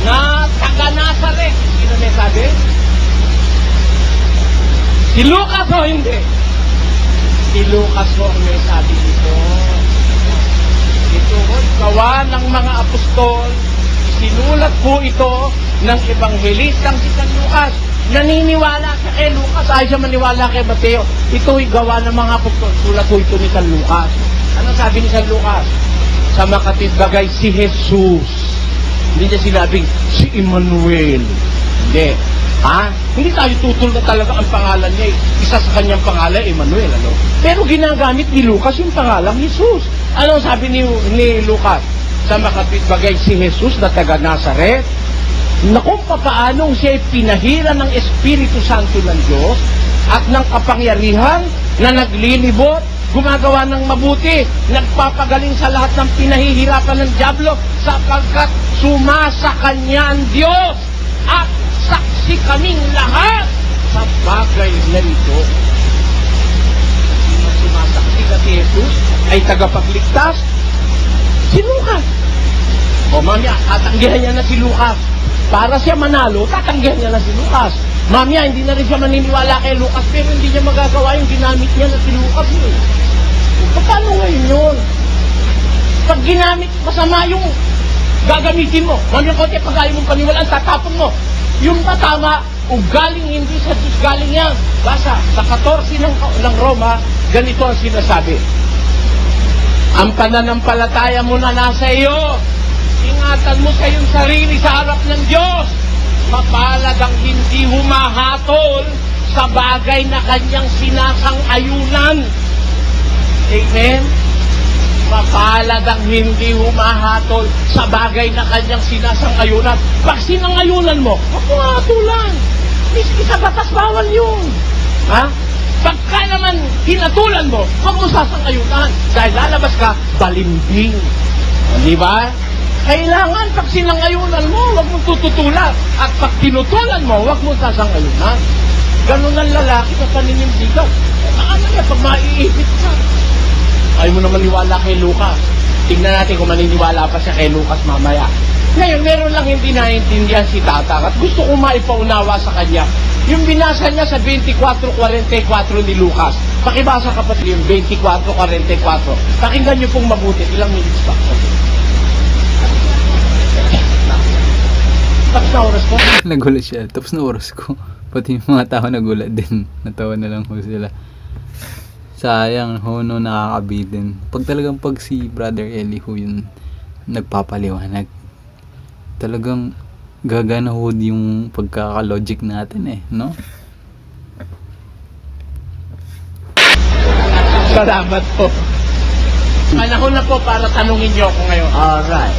S4: na taga Nazaret. Sino may sabi? Si Lucas o hindi? Si Lucas o ang may sabi dito. Ito gawa ng mga apostol. Sinulat po ito ng ebanghelistang si San Lucas. Naniniwala siya kay Lucas, ayaw siya maniwala kay Mateo. Ito'y gawa ng mga apostol. Sulat po ito ni San Lucas. Ano sabi ni San Lucas? Sa makatwid bagay, si Jesus. Hindi niya sinabing, si Emmanuel. Hindi. Hindi tayo tutol na talaga ang pangalan niya. Isa sa kanyang pangalan, Emmanuel. Ano? Pero ginagamit ni Lucas yung pangalang Jesus. Ano sabi ni Lucas? Sa makatwid bagay, si Jesus na taga Nazaret, na kung papaanong siya'y pinahira ng Espiritu Santo ng Diyos at ng kapangyarihan na naglilibot, gumagawa ng mabuti, nagpapagaling sa lahat ng pinahihirapan ng dyablo sapagkat sumasa kanya ang Diyos at saksi kaming lahat sa bagay na ito. Sino sumasaksi na si Jesus ay tagapagligtas? Si Lucas. O mamaya, tatanggihan niya na si Lucas. Para siya manalo, tatanggihan niya na si Lucas. Mamaya, hindi na rin siya maniniwala kay Lucas, pero hindi niya magagawa yung ginamit niya na si Lucas. Paano ngayon yun? Pag ginamit, masama yung gagamitin mo. Mamaya konti, pag ayaw mong paniwalaan, tatapon mo. Yung matama, galing hindi sa Diyos, galing yan. Basta, sa 14 ng Roma, ganito ang sinasabi. Ang pananampalataya mo na nasa iyo. Ingatan mo sa iyong sarili sa harap ng Diyos. Mapalad ang hindi humahatol sa bagay na kanyang sinasang-ayunan. Amen? Mapalad ang hindi humahatol sa bagay na kanyang sinasang-ayunan. Pag sinang-ayunan mo, huwag mo hatulan. Miski sa batas, bawal yun. Ha? Pagka naman hinatulan mo, huwag mo sasang-ayunan. Dahil lalabas ka, balimbing. Di ba? Kailangan pag sinang-ayunan mo, huwag mong tututulan. At pag tinutulan mo, huwag mong sasang-ayunan. Ganun ang lalaki sa paninimbigan. Paano niya pag maiipit ka? Ayaw mo naman niwala kay Lucas. Tingnan natin kung maniniwala pa siya kay Lucas mamaya. Ngayon, meron lang hindi naiintindihan si Tatang at gusto ko maipaunawa sa kanya. Yung binasa niya sa 24:44 ni Lucas. Pakibasa kapatid yung 24:44. Pakinggan niyo pong mabuti. Ilang minutes pa? Tapos na oras ko?
S1: Nagulat siya. Tapos na oras ko. Pati yung mga tao nagulat din. Natawa na lang ho sila. Sayang ho, no, nakakabitin. Pag si Brother Eli ho yun nagpapaliwanag, talagang gagana ho yung pagkakalogic natin eh, no?
S4: Salamat po. Panahon na po para tanungin niyo ako ngayon.
S3: Alright.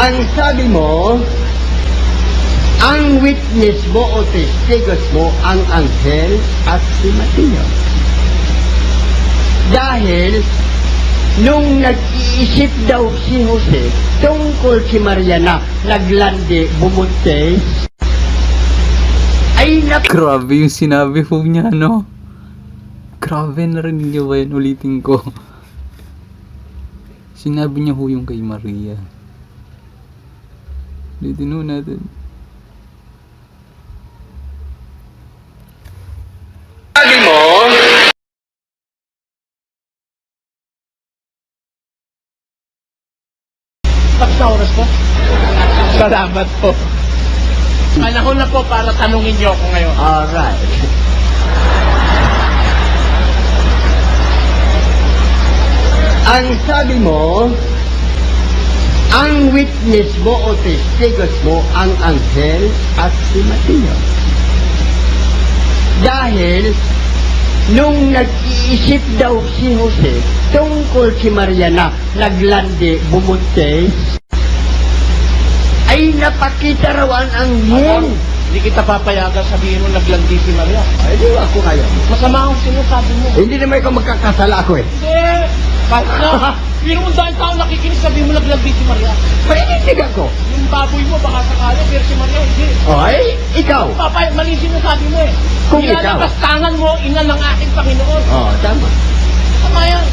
S3: Ang sabi mo, ang witness mo o testigos mo ang anghel at si Mateo. Dahil nung nag-iisip daw si Jose tungkol si Maria na naglandi, bumuntis, ay
S1: Grabe yung sinabi ho niya, no? Grabe, narinig niyo ba yun? Ulitin ko. Sinabi niya ho yung kay Maria. Ulitin ho natin.
S3: sabi mo,
S4: Tapos na oras ko? Salamat po. Panahon na po para tanungin niyo ako ngayon.
S3: alright. Ang sabi mo, ang witness mo o testigos mo ang anghel at si Mateo. Dahil nung nag-iisip daw si Jose tungkol si Maria na naglandi, bumuntis, ay napakita raw ang anghel.
S4: Hindi kita papayagan sabihin mo naglandi si Maria.
S3: Ay, di ako kayo.
S4: Masama ang sinasabi mo.
S3: Hindi naman ikaw magkakasala ako eh.
S4: Hindi. Kahit na. Pero kung dahil tao nakikinig sabihin mo naglandi si Maria.
S3: Panindigan ko.
S4: Yung baboy mo baka sakali pero si Maria hindi.
S3: Ay, ikaw.
S4: Mali sinasabi mo eh.
S3: Kung ikaw.
S4: Ilalabastangan mo ina ng aking Panginoon.
S3: Tama.
S4: Tama yan.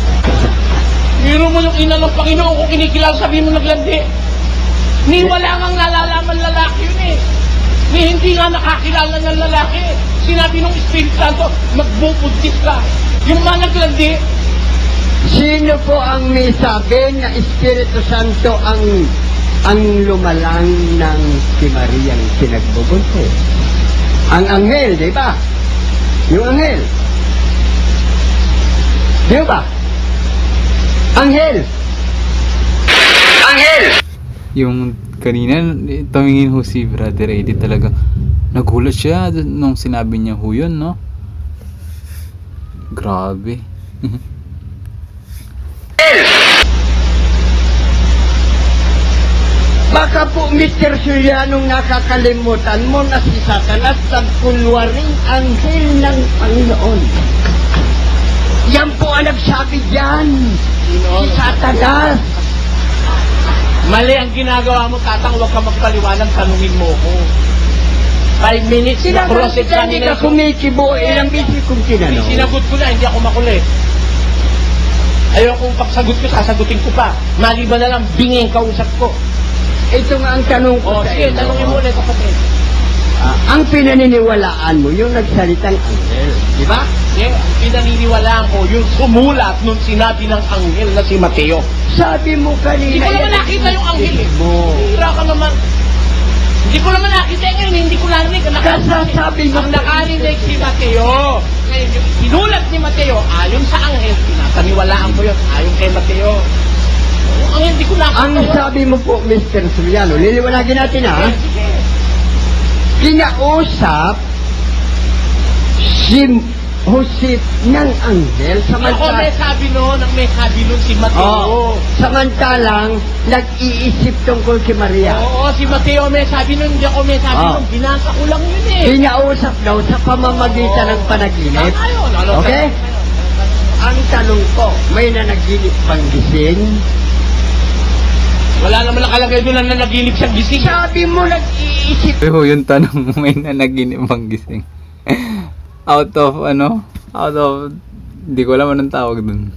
S4: Biro mo yung ina ng Panginoon kung kinikilala sabihin mo naglandi. Ni wala ngang nalalaman lalaki yun eh. Ni hindi nga nakakilala ng lalaki. Sinabi ng Espiritu Santo, magbubudis ka. Yung mga naglandi,
S3: Sino po ang may sabi na Espiritu Santo ang lumalang ng si Mariang pinagbubuntis? Ang anghel, di ba? Yung anghel. Di ba? Anghel. Anghel!
S1: Yung kanina, tumingin ho si Brother Eddie talaga. Nagulat siya nung sinabi niya ho yun, no? Grabe.
S3: Baka po, Mr. Sulianong, nakakalimutan mo na si Satanas nagkunwaring anghel ng Panginoon. Yan po ang nagsabi dyan. Si Satanas.
S4: mali ang ginagawa mo, Tatang, huwag ka magpaliwanag, tanungin mo ko. 5 minutes na
S3: Sinagot kita, hindi ka
S4: cross-examination.
S3: kumikibo. Ilang beses kong tinanong.
S4: Sinagot ko na, hindi ako makulit. Ayaw kong pagsagot ko, sasagutin ko pa. Maliban na lang, binging kausap ko.
S3: Ito nga ang tanong ko
S4: O,
S3: sa
S4: sige,
S3: iyo.
S4: tanongin mo ulit, kapatid.
S3: Ang pinaniniwalaan mo, yung nagsalitang anghel. Di ba?
S4: Sige, pinaniniwalaan ko yung sumulat nung sinabi ng anghel na si Mateo.
S3: Sabi mo kanina.
S4: Hindi ko naman nakita yung anghel eh.
S3: Mo.
S4: Hira ka naman. Hindi ko naman nakita ngayon, hindi ko narinig.
S3: Kasasabi mo.
S4: Ang nakarinig si Mateo. Ngayon, yung sinulat ni Mateo, ayon sa anghel, pinapaniwalaan ko yun, ayon kay Mateo. Yung anghel, hindi ko nakita
S3: Ang
S4: yun.
S3: sabi mo po, Mr. Suriano, liliwanagin natin ha.
S4: Sige.
S3: Kinausap si Joseph ng anghel
S4: Ako may
S3: samantalang
S4: sabi noon, ang may sabi noon si Mateo.
S3: samantalang nag-iisip tungkol kay Maria.
S4: Oo, si Mateo may sabi noon, hindi ako may sabi
S3: Oo.
S4: noon, binasa ko lang yun eh.
S3: Kinausap daw sa pamamagitan ng panaginip.
S4: Tama yun. Ano,
S3: Okay? Ang tanong ko, may nanaginip bang gising?
S4: Wala naman nakalagay doon na nanaginip siyang gising.
S3: Sabi mo nag-iisip.
S1: Pero yung tanong, may nanaginip bang gising? Out of, di ko alam anong tawag dun.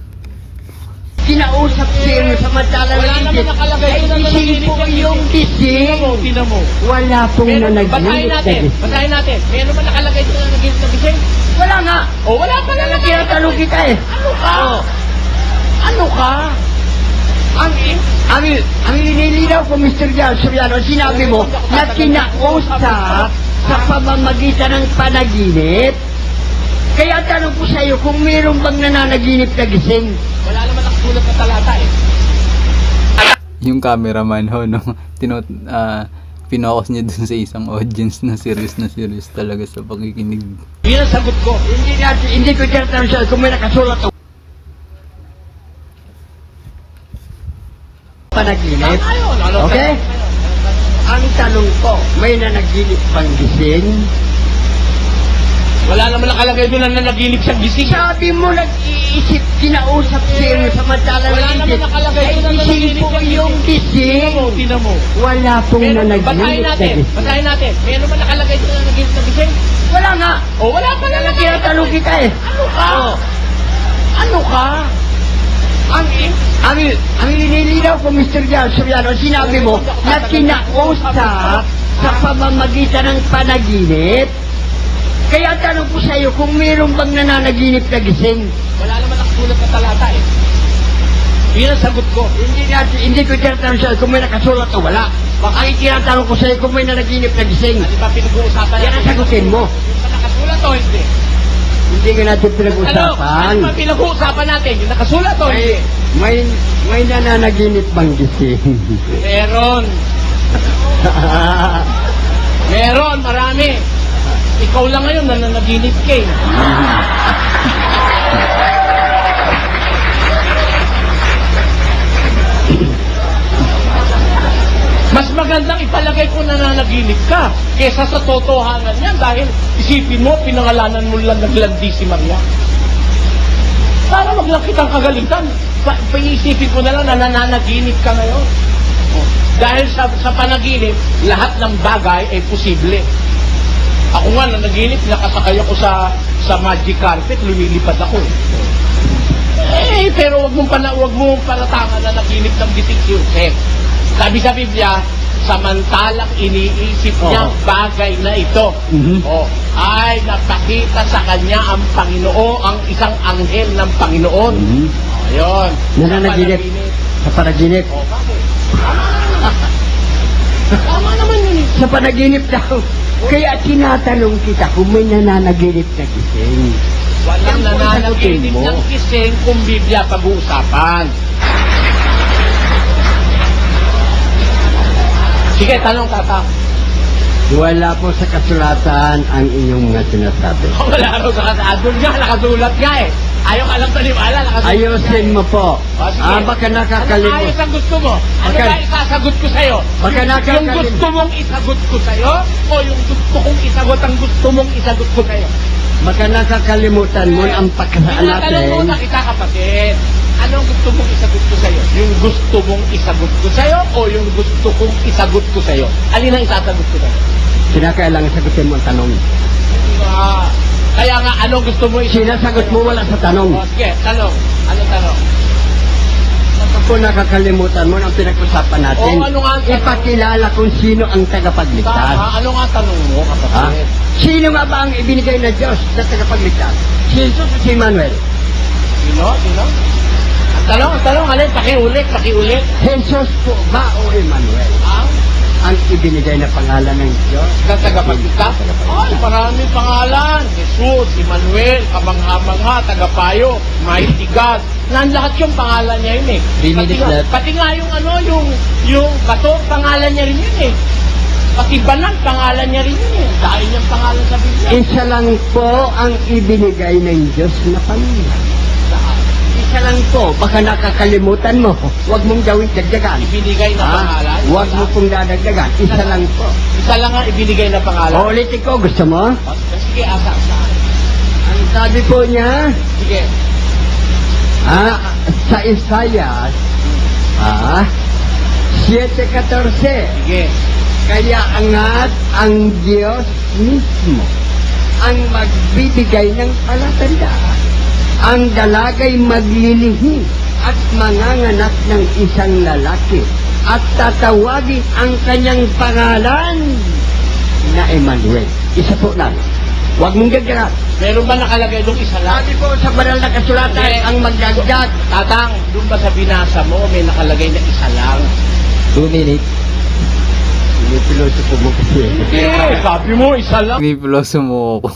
S3: Kinausap siya samantalang
S4: Wala naman
S3: nag-iisip.
S4: nakalagay
S3: Ay,
S4: doon na
S3: gising
S4: nanaginip
S3: po
S4: siyang
S3: yung gising.
S4: Tinan mo.
S3: Wala pong
S4: Basahin
S3: nanaginip na
S4: natin,
S3: gising.
S4: basahin natin. Meron ba nakalagay doon na nanaginip na gising?
S3: Wala nga.
S4: O, wala pa
S3: Kaya
S4: nakalagay.
S3: tinatanong kita eh.
S4: Ano ka? Ano ka?
S3: Ang inilinaw ko, Mr. Jan Soriano, sinabi mo na kinausap sa pamamagitan ng panaginip. Kaya tanong ko sa iyo kung mayroon bang nananaginip na gising.
S4: Wala naman nakasulat na talata eh.
S1: Yung cameraman ho, no? Pinokus niya dun sa isang audience na serious talaga sa pakikinig.
S4: Yun ang sagot ko.
S3: Hindi ko tinatanong sa iyo kung may nakasulat o panaginip.
S4: Tama yun. Ano,
S3: Okay? Ang tanong ko, may nanaginip bang gising?
S4: Wala naman nakalagay doon na nanaginip siyang gising.
S3: Sabi mo nag-iisip, kinausap siya samantalang
S4: Wala naman
S3: nag-iisip.
S4: nakalagay
S3: Ay,
S4: doon na
S3: gising
S4: nanaginip
S3: po
S4: siyang
S3: yung
S4: Tinan mo,
S3: gising.
S4: tinan mo.
S3: Wala pong
S4: Basahin
S3: nanaginip na
S4: natin,
S3: gising.
S4: basahin natin. Meron ba nakalagay doon na nanaginip na gising?
S3: Wala nga.
S4: O, wala pa
S3: Kaya
S4: nakalagay.
S3: tinatanong kita eh.
S4: Ano ka? Ano ka?
S3: Ang inilinaw ko, Mr. Jan Soriano, sinabi mo na kinausap sa pamamagitan ng panaginip. Kaya tanong ko sa iyo kung mayroon bang nananaginip na gising.
S4: Wala naman nakasulat na talata eh. Yun ang sagot ko.
S3: Hindi ko tinatanong sa iyo kung may nakasulat o wala. Ang itinatanong ko sa iyo kung may nanaginip na gising.
S4: Di ba pinag-uusapan
S3: Yan ang sagutin mo.
S4: Yung pa nakasulat o hindi?
S3: Hindi ka natin
S4: Ano?
S3: pinag-usapan.
S4: Ano ba pinag-uusapan natin? Yung nakasulat o hindi?
S3: May nananaginip bang gising?
S4: Meron. Meron, marami. Ikaw lang ngayon na nanaginip ka eh. Mas magandang ipalagay ko na nanaginip ka kesa sa totohanan niya dahil isipin mo, pinangalanan mo lang naglandi si Maria. Para wag lang kitang kagalitan. Paisipin ko na lang na nananaginip ka ngayon. Dahil sa panaginip, lahat ng bagay ay posible. Ako nga, nanaginip, nakasakay ako sa magic carpet, lumilipad ako. Pero wag mong paratangan na naginip ng gising si Joseph. Sabi sa Biblia, samantalang iniisip niya ang bagay na ito, ay napakita sa kanya ang Panginoon, ang isang anghel ng Panginoon. Ayun.
S3: Nananaginip. Sa panaginip.
S4: O, bakit? Tama naman yun eh.
S3: Sa panaginip daw. Kaya tinatanong kita kung may nananaginip na gising.
S4: Walang
S3: Yan po ang sagutin
S4: nananaginip
S3: mo.
S4: ng kising kung Biblia pag-uusapan. Sige, tanong tata.
S3: Wala po sa kasulatan ang inyong mga sinasabi.
S4: Wala raw sa kasadol nga, nakasulat nga eh. Ayaw ka lang paniwala, nakasulat
S3: Ayusin mo po.
S4: sige.
S3: Baka
S4: Ano
S3: nakakalimot.
S4: ayos ang gusto mo? Ano
S3: Baka-
S4: ba isasagot ko sa'yo?
S3: Baka
S4: Yung
S3: nakakalimot.
S4: gusto mong isagot ko sa'yo? O yung gusto kong isagot ang gusto mong isagot ko sa'yo?
S3: Baka nakakalimutan mo ang pagkasaan
S4: Tinatanong mo na
S3: natin.
S4: kita kapatid. Ano ang gusto mong isagot ko sa'yo? Yung gusto mong isagot ko sa'yo o yung gusto kong isagot ko sa'yo? Alin ang isasagot ko sa'yo?
S3: Kinakailangan sagutin mo ang tanong.
S4: Kaya nga, anong gusto mo
S3: Sinasagot mo wala sa tanong.
S4: O, sige, tanong. Anong tanong?
S3: Kung nakakalimutan mo ang pinag-usapan natin,
S4: Oo, ano nga ang tanong?
S3: ipakilala kung sino ang tagapagligtas.
S4: Tama, ano nga tanong mo,
S3: Ha?
S4: kapatid?
S3: Sino nga ba ang ibinigay na Diyos na tagapagligtas? Si Jesus o si Manuel?
S4: Sino? Ang tanong, alin? Pakiulit.
S3: Jesus po ba o Emmanuel? Ang ibinigay na pangalan ng Diyos?
S4: Ang tagapagligtas? Ay, maraming pangalan. Jesus, Emmanuel, Kamangha-mangha, Tagapayo, Mighty God. Lahat yung pangalan niya yun eh.
S1: 3 minutes left.
S4: Pati nga yung bato, pangalan niya rin yun eh. Pati banal, pangalan niya rin yun eh. Dahil niyang pangalan sa Biblia.
S3: Isa lang po ang ibinigay ng Diyos na pangalan. Isa lang po, baka nakakalimutan mo. Huwag mong gawing dagdagan.
S4: Ibinigay na pangalan.
S3: Huwag mo pong dadagdagan. Isa lang po.
S4: Isa lang ang ibinigay na pangalan.
S3: Ulitin ko, gusto mo?
S4: Sige, asa.
S3: Ang sabi po niya,
S4: Sige.
S3: sa Isaiah, 7:14,
S4: Sige.
S3: kaya angat ang Diyos mismo ang magbibigay ng palatandaan. Ang dalagay maglilihim at manganganak ng isang lalaki at tatawagin ang kanyang pangalan na Emmanuel. Isa po lang. Huwag mong gagawin.
S4: Meron ba nakalagay doon isa lang?
S3: Sabi po sa banal na kasulatan,
S4: Hindi.
S3: ang magdagdag.
S4: Tatang, doon ba sa binasa mo may nakalagay na isa lang?
S1: 2 minutes.
S3: Pinipiloso po mo kasi.
S4: Sabi mo, isa lang.
S1: Pinipiloso mo ako.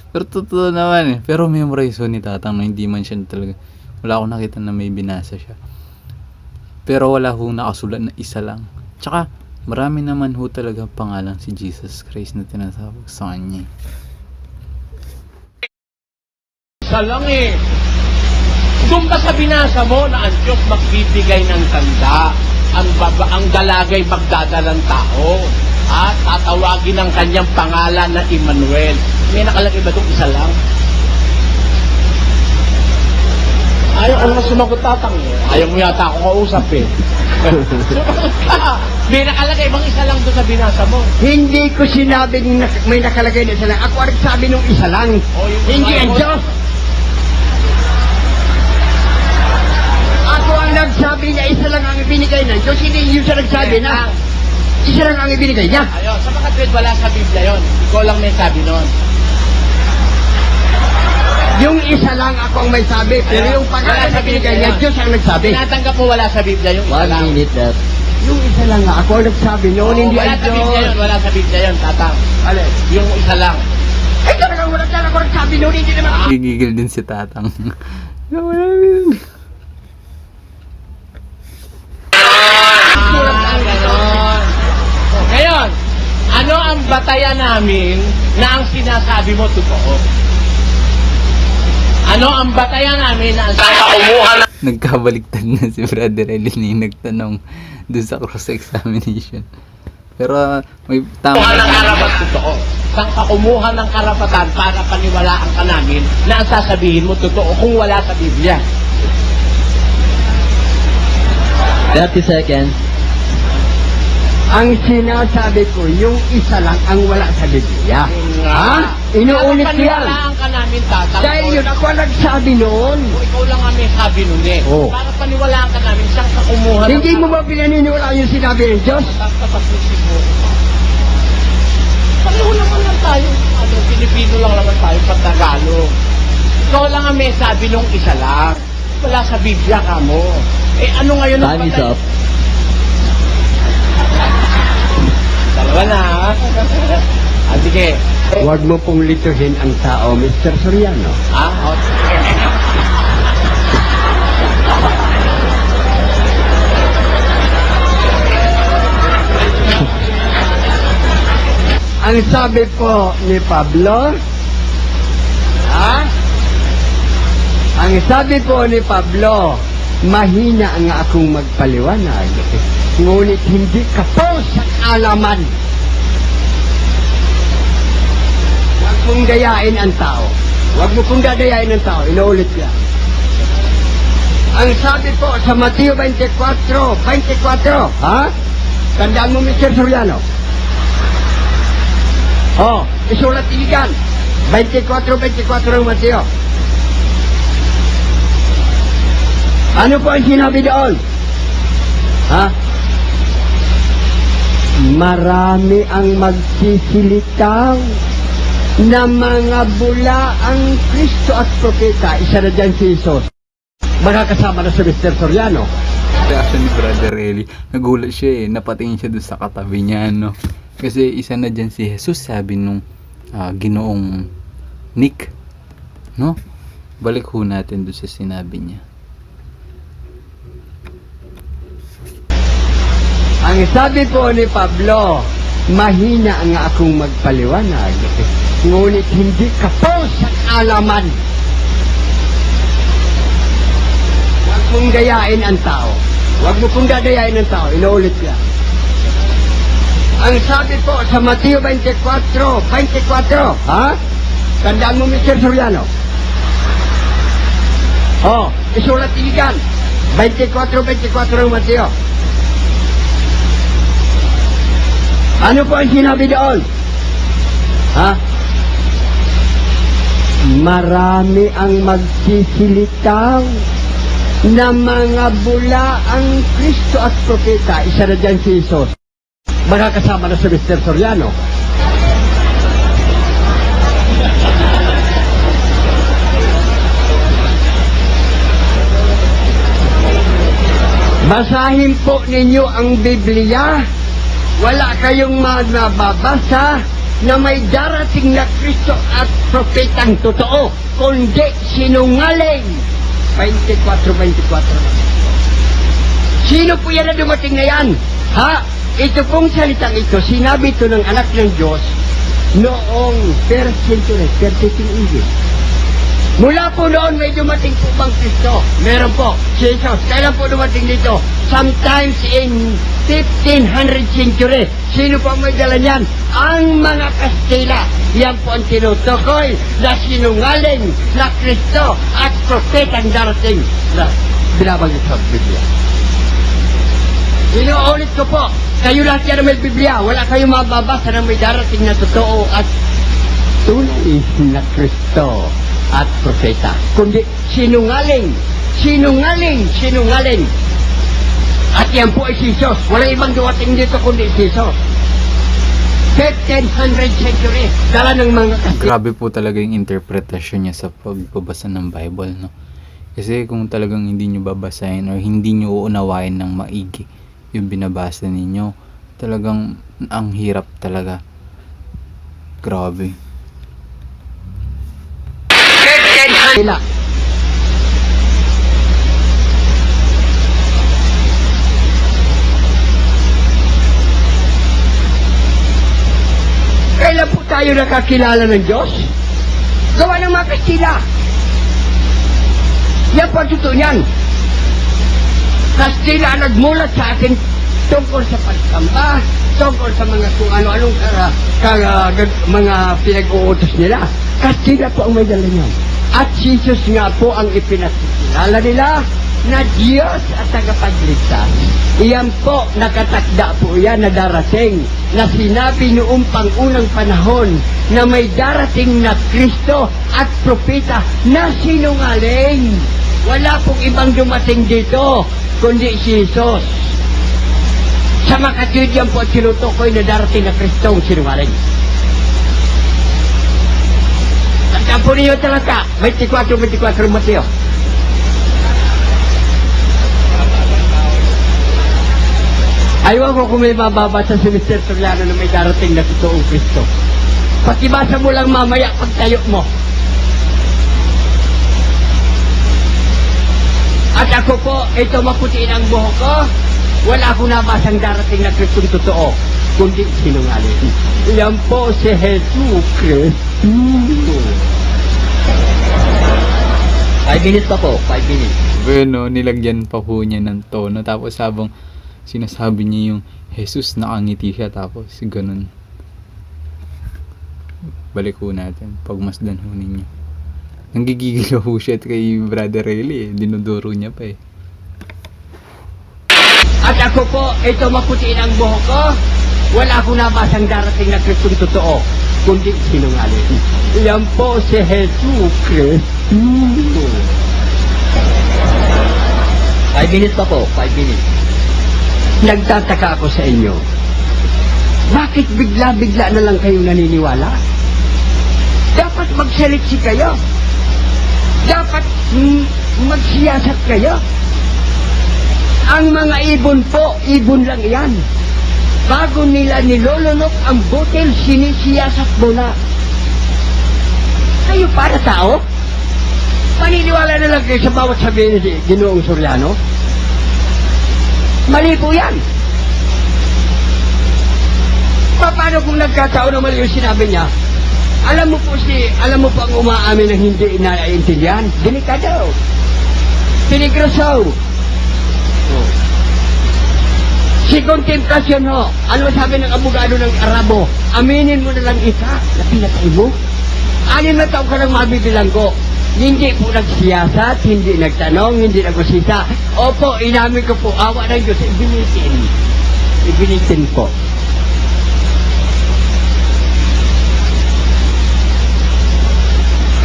S1: Pero totoo naman eh. Pero memorize ko ni Tatang na hindi man siya talaga. Wala akong nakita na may binasa siya. Pero wala ho nakasulat na isa lang. Tsaka, marami naman ho talaga pangalan si Jesus Christ na tinatawag sa kanya.
S4: Isa lang eh. Doon ba sa binasa mo na ang Diyos magbibigay ng tanda, ang dalagay magdadalang tao, at tatawagin ang kanyang pangalan na Emmanuel. May nakalagay ba doon isa lang? Ayaw ko naman sumagot, Tatang. Ayaw mo yata ako kausap eh. Sumagot ka. May nakalagay bang isa lang doon sa binasa mo?
S3: Hindi ko sinabing may nakalagay na isa lang. Ako ang sabi nung isa lang. Hindi ang Diyos. Ako ang nagsabi niya isa lang ang ibinigay ng Diyos. Hindi yung siya nagsabi na isa lang ang ibinigay niya.
S4: Ayun, sa mga tweet wala sa Biblia yon. Ikaw lang may sabi nun.
S3: Yung isa lang ako ang may sabi. Pero yung pangalan na binigay niya, Diyos ang nagsabi.
S4: Tinatanggap mo wala sa Biblia yung isa lang.
S1: left.
S3: Yung isa lang nga ako ang nagsabi noon. Hindi
S4: Wala
S3: ang
S4: sa Biblia yun,
S3: Diyos.
S4: wala sa Biblia yun, Tatang.
S3: Alin?
S4: Yung isa lang.
S3: Eh, talagang wala talaga ako nagsabi noon. Hindi naman ako.
S1: Gigigil din si Tatang.
S4: Ganon. Ngayon, ano ang batayan namin na ang sinasabi mo totoo? Ano ang batayan namin na ang kumuha na
S1: Nagkabaliktad na si Brother Elin yung nagtanong doon sa cross-examination. Pero may tama
S4: ng karapatan totoo? Saan ka kumuha ng karapatan para paniwalaan ka namin na ang sasabihin mo totoo kung wala sa Biblia?
S1: 30 seconds.
S3: Ang sinasabi ko, yung isa lang ang wala sa Biblia. Ha? Inuulit
S4: Para
S3: yan.
S4: paniwalaan ka namin, Tatang.
S3: Dahil yun ako ang nagsabi noon.
S4: O ikaw lang ang may sabi nun eh.
S3: Oo.
S4: Para paniwalaan ka namin, saan ka kumuha ng
S3: Hindi mo ba pinaniniwala yung sinabi ng Diyos?
S4: Tapos-isip mo. Pareho naman lang tayo. Pilipino lang naman tayo sa Tagalog. Ikaw lang ang may sabi nung isa lang. Wala sa Biblia ka mo. Eh ano ngayon ang
S1: Time is
S4: patay?
S1: up.
S4: Dalawa na. Ah, sige.
S3: Huwag mo pong lituhin ang tao, Mr. Soriano.
S4: Ah,
S3: Ang sabi po ni Pablo, ang sabi po ni Pablo, mahina ang akong magpaliwanag, ngunit hindi kapos ang alaman. Huwag mong dayain ang tao. Huwag mo pong dadayain ang tao. Inuulit yan. Ang sabi po sa Mateo 24, ha? Tandaan mo, Mr. Soriano. Oh, isulat niyo dyan. 24:24 ng Mateo. Ano po ang sinabi doon? Ha? Marami ang magsisilitang na mga bula ang Kristo at propeta. Isa na dyan si Jesus. Makakasama na si Mr. Soriano.
S1: Reaction ni Brother Eli, nagulat siya napatingin siya doon sa katabi niya, no? Kasi isa na dyan si Jesus, sabi nung ginoong Nick, no? Balik ho natin doon sa sinabi niya.
S3: Ang sabi po ni Pablo, mahina nga akong magpaliwanag, ngunit hindi kapos ang alaman. Huwag mong gayain ang tao. Huwag mo pong dadayain ang tao. Inuulit niya. Ang sabi po sa Mateo 24, ha? Tandaan mo, Mr. Soriano. Oh, isulat niyo dyan. 24 ng Mateo. Ano po ang sinabi doon? Ha? Marami ang magsisilitang na mga bula ang Kristo at propeta. Isa na dyan si Jesus. Makakasama na si Mr. Soriano. Basahin po ninyo ang Biblia. Wala kayong mababasa na may darating na Kristo at propetang totoo, kundi sinungaling. 24. Sino po yan na dumating na yan? Ha? Ito pong salitang ito, sinabi ito ng anak ng Diyos noong first century, 13 Mula po noon may dumating po bang Kristo? Meron po. Jesus, kailan po dumating dito? Sometimes in 1500 century. Sino po ang may dala niyan? Ang mga Kastila. Yan po ang tinutukoy na sinungaling na Kristo at propetang darating na binabanggit sa Biblia. Inuulit ko po, kayo lahat yan na may Biblia. Wala kayong mababasa na may darating na totoo at tunay na Kristo at propeta, kundi sinungaling. At yan po ay si Jesus. Wala ibang dumating dito kundi si Jesus. 1500 century, dala ng mga Kastila.
S1: Grabe po talaga yung interpretasyon niya sa pagbabasa ng Bible, no? Kasi kung talagang hindi nyo babasahin or hindi nyo uunawain ng maigi yung binabasa ninyo, talagang ang hirap talaga. Grabe.
S3: Sila. Kailan po tayo nakakilala ng Diyos? Gawa ng mga Kastila. Yan po ang totoo niyan. Kastila ang nagmulat sa atin tungkol sa pagsamba, tungkol sa mga kung ano-anong mga pinag-uutos nila. Kastila po ang may dala niyan. At Jesus nga po ang ipinakilala nila na Diyos at tagapagligtas. Iyan po, nakatakda po yan na darating, na sinabi noong pangunang panahon na may darating na Kristo at propeta na sinungaling. Wala pong ibang dumating dito, kundi si Jesus. Sa makatwid yan po at sinutukoy na darating na Kristo ang sinungaling. Tandaan po ninyo talaga, 24 Mateo. Ayaw ko kung may mababasa si Mr. Soriano na may darating na totoong Kristo. Pakibasa mo lang mamaya pagtayo mo. At ako po, ito maputiin ang buhok ko. Wala akong nabasang darating na Kristong totoo, kundi sinungaling. Yan po si Jesus Cristo. 5 minutes pa po, 5 minutes.
S1: Bueno, nilagyan pa po niya ng tono. Tapos habang sinasabi niya yung Jesus, nakangiti siya. Tapos ganun. Balik ho natin. Pagmasdan ho ninyo. Nanggigigil ho siya kay Brother Eli. Dinuduro niya pa eh.
S3: At ako po, ito maputiin ang buhok ko. Wala akong nabasang darating na Kristong totoo, kundi sinungaling. Yan po si Jesus Cristo. 5 minutes pa po, 5 minutes. Nagtataka ako sa inyo. Bakit bigla-bigla na lang kayo naniniwala? Dapat magsaliksi kayo. Dapat magsiyasat kayo. Ang mga ibon po, ibon lang yan. Bago nila nilolunok ang butil, sinisiyasat mo na. Kayo para tao? Maniniwala na lang kayo sa bawat sabihin ni Ginoong Soriano? Mali po yan. Paano kung nagkataon na mali yung sinabi niya? Alam mo po ang umaamin ng hindi naiintindihan? Delikado. Peligroso. Oh. Si Contemplasyon ho, ano sabi ng abogado ng Arabo? Aminin mo na lang isa na pinatay mo. 6 na taon ka lang mabibilang ko. Hindi po nagsiyasat, hindi nagtanong, hindi nagusita. Opo, inamin ko po, awa ng Diyos, ibinitin. Ibinitin po.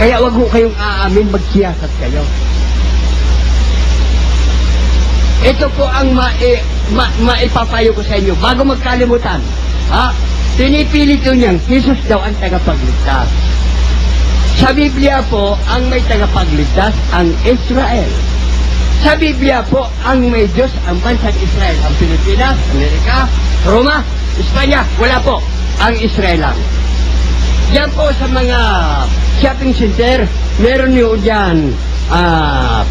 S3: Kaya wag ho kayong aamin, magsiyasat kayo. Ito po ang maipapayo ko sa inyo bago magkalimutan. Ha? Pinipilit ko niyang Jesus daw ang tagapagligtas. Sa Biblia po, ang may tagapagligtas ang Israel. Sa Biblia po, ang may Diyos ang bansang Israel. Ang Pilipinas, Amerika, Roma, Espanya, wala po. Ang Israel lang. Yan po sa mga shopping center, meron nyo dyan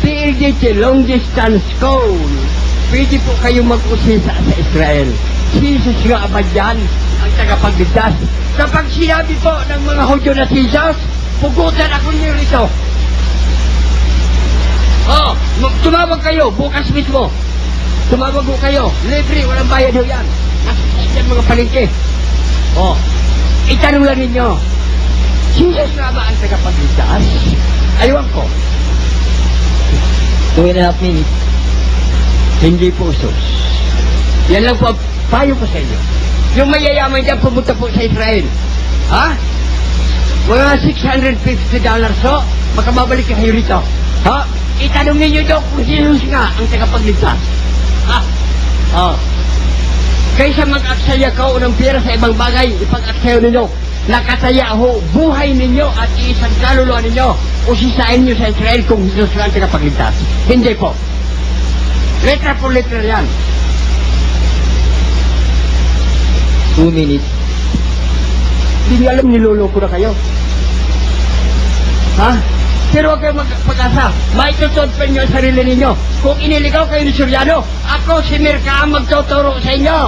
S3: PLDT, Long Distance Call. Pwede po kayo mag-usisa sa Israel. Jesus nga ba dyan ang tagapagligtas? Kapag sinabi po ng mga Hudyo na Jesus, pugutan ako niyo rito. Oh, tumawag kayo, bukas mismo. Tumawag ko kayo, libre, walang bayad ho yan. Yan mga palengke. Oh, itanong lang ninyo, Jesus nga ba ang tagapagligtas? Aywan ko. 2.5 minutes. Hindi po, sus. Yan lang po, payo ko sa inyo. Yung mayayaman dyan, pumunta po sa Israel. Ha? Mga $650 so, makababalik kayo rito. Ha? Itanong ninyo daw kung Jesus nga ang tagapagligtas. Ha? Oh. Kaysa mag-aksaya ka ng pera sa ibang bagay, ipag-aksayo ninyo. Nakataya ho, buhay ninyo at iisang kaluluwa ninyo o sisain nyo sa Israel kung Jesus nga ang tagapagligtas. Hindi po. Letra po letra yan. 2 minutes. Hindi alam, niloloko na kayo. Ha? Pero huwag kayo magpag-asa. Maitutod pa ninyo ang sarili ninyo. Kung iniligaw kayo ni Soriano, ako si Mirka ang magtuturo sa inyo.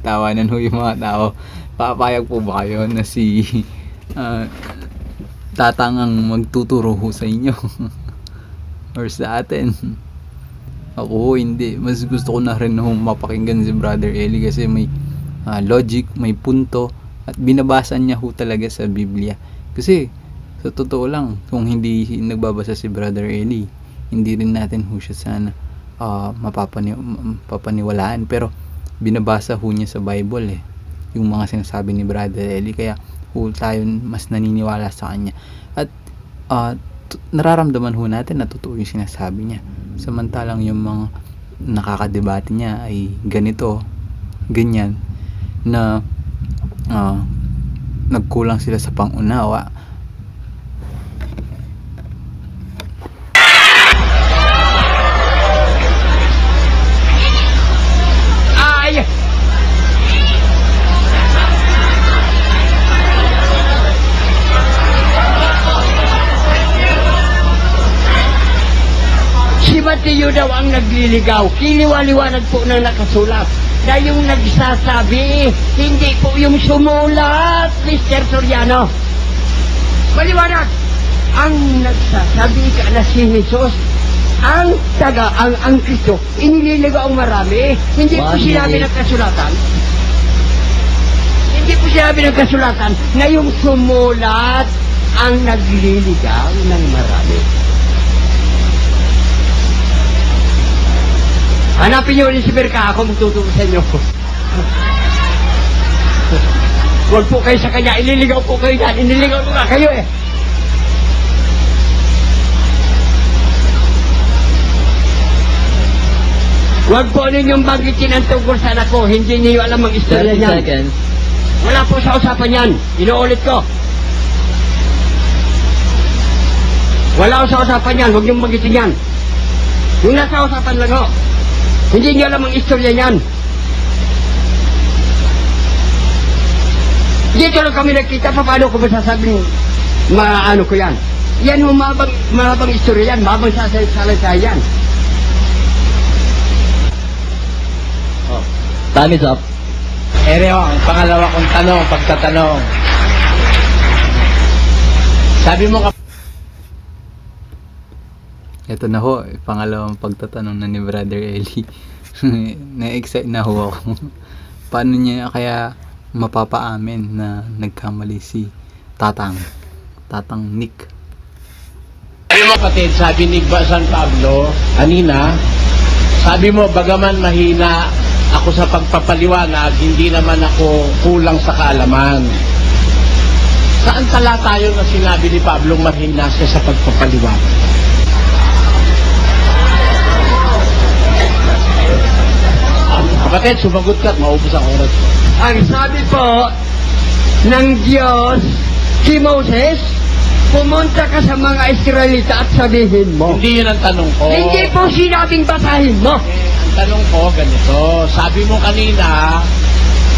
S1: Tawanan ho yung mga tao. Papayag po ba kayo na si Tatang ang magtuturo ho sa inyo? Or sa atin? Ako ho, hindi. Mas gusto ko na rin ho mapakinggan si Brother Eli kasi may logic, may punto at binabasa niya ho talaga sa Biblia. Kasi sa totoo lang, kung hindi nagbabasa si Brother Eli, hindi rin natin ho siya sana mapapaniwalaan. Pero binabasa ho niya sa Bible yung mga sinasabi ni Brother Eli, kaya tayo mas naniniwala sa kanya at nararamdaman ho natin na totoo yung sinasabi niya, samantalang yung mga nakakadebate niya ay ganito, ganyan na nagkulang sila sa pangunawa.
S3: Si Mateo daw ang nagliligaw. Kiniwaliwanag po ng nakasulat. Na yung nagsasabi, hindi po yung sumulat, Mr. Soriano. Maliwanag. Ang nagsasabi ka na si Jesus, ang Kristo, inililigaw ang marami. Hindi po sinabi ng kasulatan. Hindi po sinabi ng kasulatan na yung sumulat ang nagliligaw ng marami. Hanapin niyo ulit si Berka, ako magtuturo sa inyo. Huwag po kayo sa kanya, ililigaw po kayo yan. Iniligaw mo nga kayo eh. Huwag po ninyong banggitin ang tungkol sa anak ko. Hindi niyo alam ang istorya
S5: 30
S3: niyan.
S5: seconds.
S3: Wala po sa usapan yan. Inuulit ko. Wala ko sa usapan yan. Huwag niyong banggitin yan. Yung nasa usapan lang ho. Hindi niyo alam ang istorya niyan. Dito lang kami nagkita. Paano ko masasabing maano ko yan? Yan ho, mabang istorya yan. Mabang sasalita yan.
S5: Time is up.
S4: Ereo, ang pangalawa kong tanong, pagtatanong. Sabi mo ka
S1: Ito na ho, pangalawang pagtatanong na ni Brother Eli. Na-excite na ho ako. Paano niya kaya mapapaamin na nagkamali si Tatang Nick?
S4: Sabi mo kapatid, sabi ni San Pablo, kanina, sabi mo, bagaman mahina ako sa pagpapaliwanag, hindi naman ako kulang sa kaalaman. Saan talata yun na sinabi ni Pablo mahina siya sa pagpapaliwanag? Kapatid, sumagot ka at maubos ang oras ko.
S3: Ang sabi po ng Diyos si Moses, pumunta ka sa mga Israelita at sabihin mo.
S4: Hindi yun ang tanong ko.
S3: Hindi po sinabing basahin mo.
S4: Ang tanong ko, ganito. Sabi mo kanina,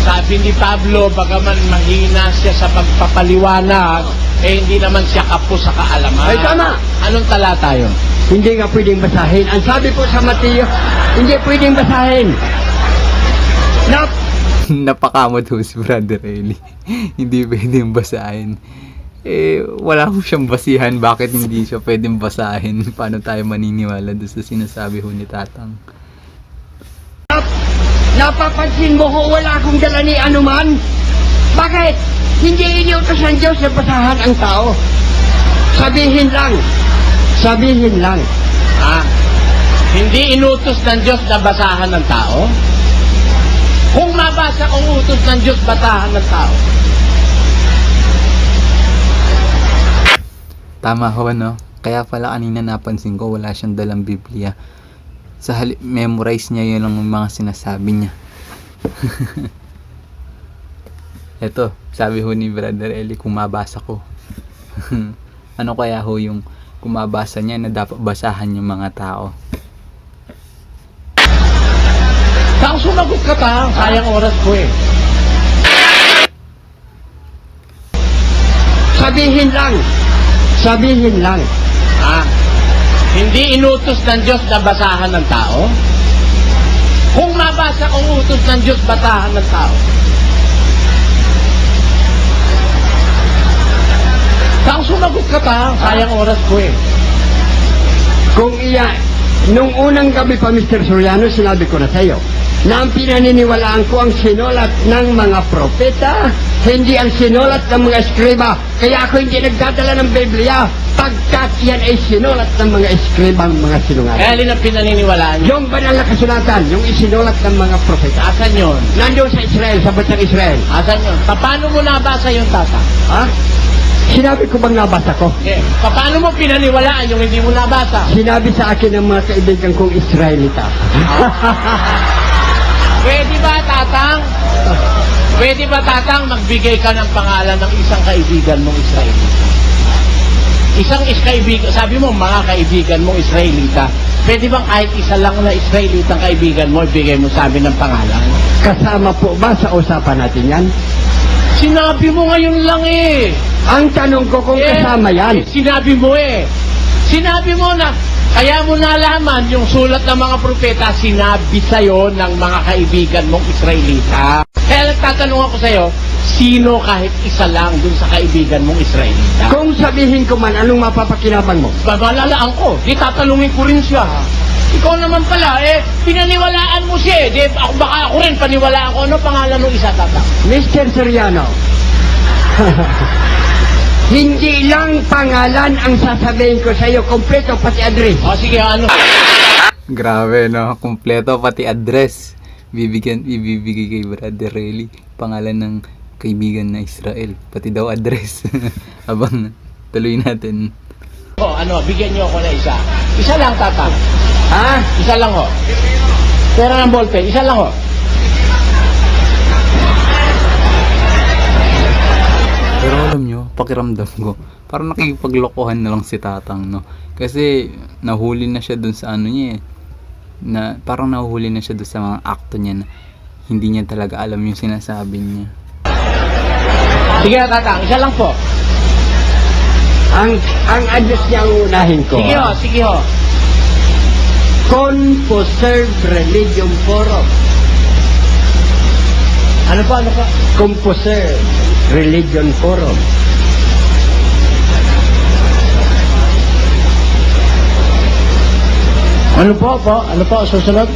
S4: sabi ni Pablo, bagaman mahina siya sa pagpapaliwanag, hindi naman siya kapos sa kaalaman.
S3: Ay, tama.
S4: Anong talata yun?
S3: Hindi nga pwedeng basahin. Ang sabi po sa Mateo, hindi pwedeng basahin.
S1: Napakamot ho si Brother Eli. Hindi pwedeng basahin. Wala ho siyang basihan. Bakit hindi siya pwedeng basahin? Paano tayo maniniwala doon sa sinasabi ho ni Tatang?
S3: Napapansin mo ko wala akong dala ni anuman? Bakit? Hindi iniutos ng Diyos na basahan ang tao. Sabihin lang. Sabihin lang.
S4: Hindi inutos ng Diyos na basahan ng tao? Kung mabasa kung utos ng Diyos, basahan ng tao.
S1: Tama ho, no? Kaya pala kanina napansin ko wala siyang dalang Biblia. Sa memorize niya yun lang yung mga sinasabi niya. Eto, sabi ho ni Brother Eli, kung mabasa ko. Ano kaya ho yung kung mabasa niya na dapat basahan yung mga tao?
S4: Saan sumagot ka pa? Sayang oras ko eh.
S3: Sabihin lang. Sabihin lang.
S4: Hindi inutos ng Diyos na basahan ng tao? Kung mabasa kung utos ng Diyos, basahan ng tao. Saan sumagot ka pa? Sayang oras ko eh.
S3: Kung nung unang gabi pa, Mr. Soriano, sinabi ko na sa iyo, na ang pinaniniwalaan ko ang sinulat ng mga propeta, hindi ang sinulat ng mga eskriba. Kaya ako hindi nagdadala ng Biblia, pagkat yan ay sinulat ng mga eskribang mga sinungaling.
S4: Alin ang pinaniniwalaan niyo?
S3: Yung banal na kasulatan, yung isinulat ng mga propeta.
S4: Asan yun?
S3: Nandun sa Israel, sa bansang Israel.
S4: Asan yun? Paano mo nabasa yung tata?
S3: Ha? Sinabi ko bang nabasa ko?
S4: Paano mo pinaniwalaan yung hindi mo nabasa?
S3: Sinabi sa akin ng mga kaibigan kong Israelita.
S4: Pwede ba, Tatang? Pwede ba, Tatang, magbigay ka ng pangalan ng isang kaibigan mong Israelita? Isang kaibigan, sabi mo, mga kaibigan mong Israelita. Pwede bang kahit isa lang na Israelitang kaibigan mo, ibigay mo sa amin ng pangalan?
S3: Kasama po ba sa usapan natin yan?
S4: Sinabi mo ngayon lang eh.
S3: Ang tanong ko kung kasama yan.
S4: Sinabi mo eh. Sinabi mo na, kaya mo nalaman yung sulat ng mga propeta, sinabi sa'yo ng mga kaibigan mong Israelita. Kaya nagtatanong ako sa'yo, sino kahit isa lang dun sa kaibigan mong Israelita?
S3: Kung sabihin ko man, anong mapapakinabang mo?
S4: Babalalaan ko, di tatanungin ko rin siya. Ikaw naman pala, pinaniwalaan mo siya eh. Baka ako rin paniwalaan ko. Ano pangalan ng isa, Tata?
S3: Mr. Soriano, hindi lang pangalan ang sasabihin ko sa iyo, kompleto pati address.
S4: O sige, ano?
S1: Grabe, no? Kompleto pati address. Ibibigay kay Brother Eli. Pangalan ng kaibigan na Israel, pati daw address. Abang tuloy natin.
S4: O, bigyan niyo ako na isa. Isa lang, tatang.
S3: Ha?
S4: Isa lang ho. Pera ng ballpen, isa lang ho.
S1: Pero alam nyo, pakiramdam ko, parang nakikipaglokohan na lang si tatang, no? Kasi nahuli na siya dun sa ano niya eh. Parang nahuhuli na siya dun sa mga akto niya na hindi niya talaga alam yung sinasabi niya.
S4: Sige na, tatang. Isa lang po.
S3: Ang address niya ang unahin ko.
S4: Sige ho, sige ho.
S3: Composerve Religion Forum.
S4: Ano po?
S3: Composerve Religion Forum.
S4: Ano po? Susunod?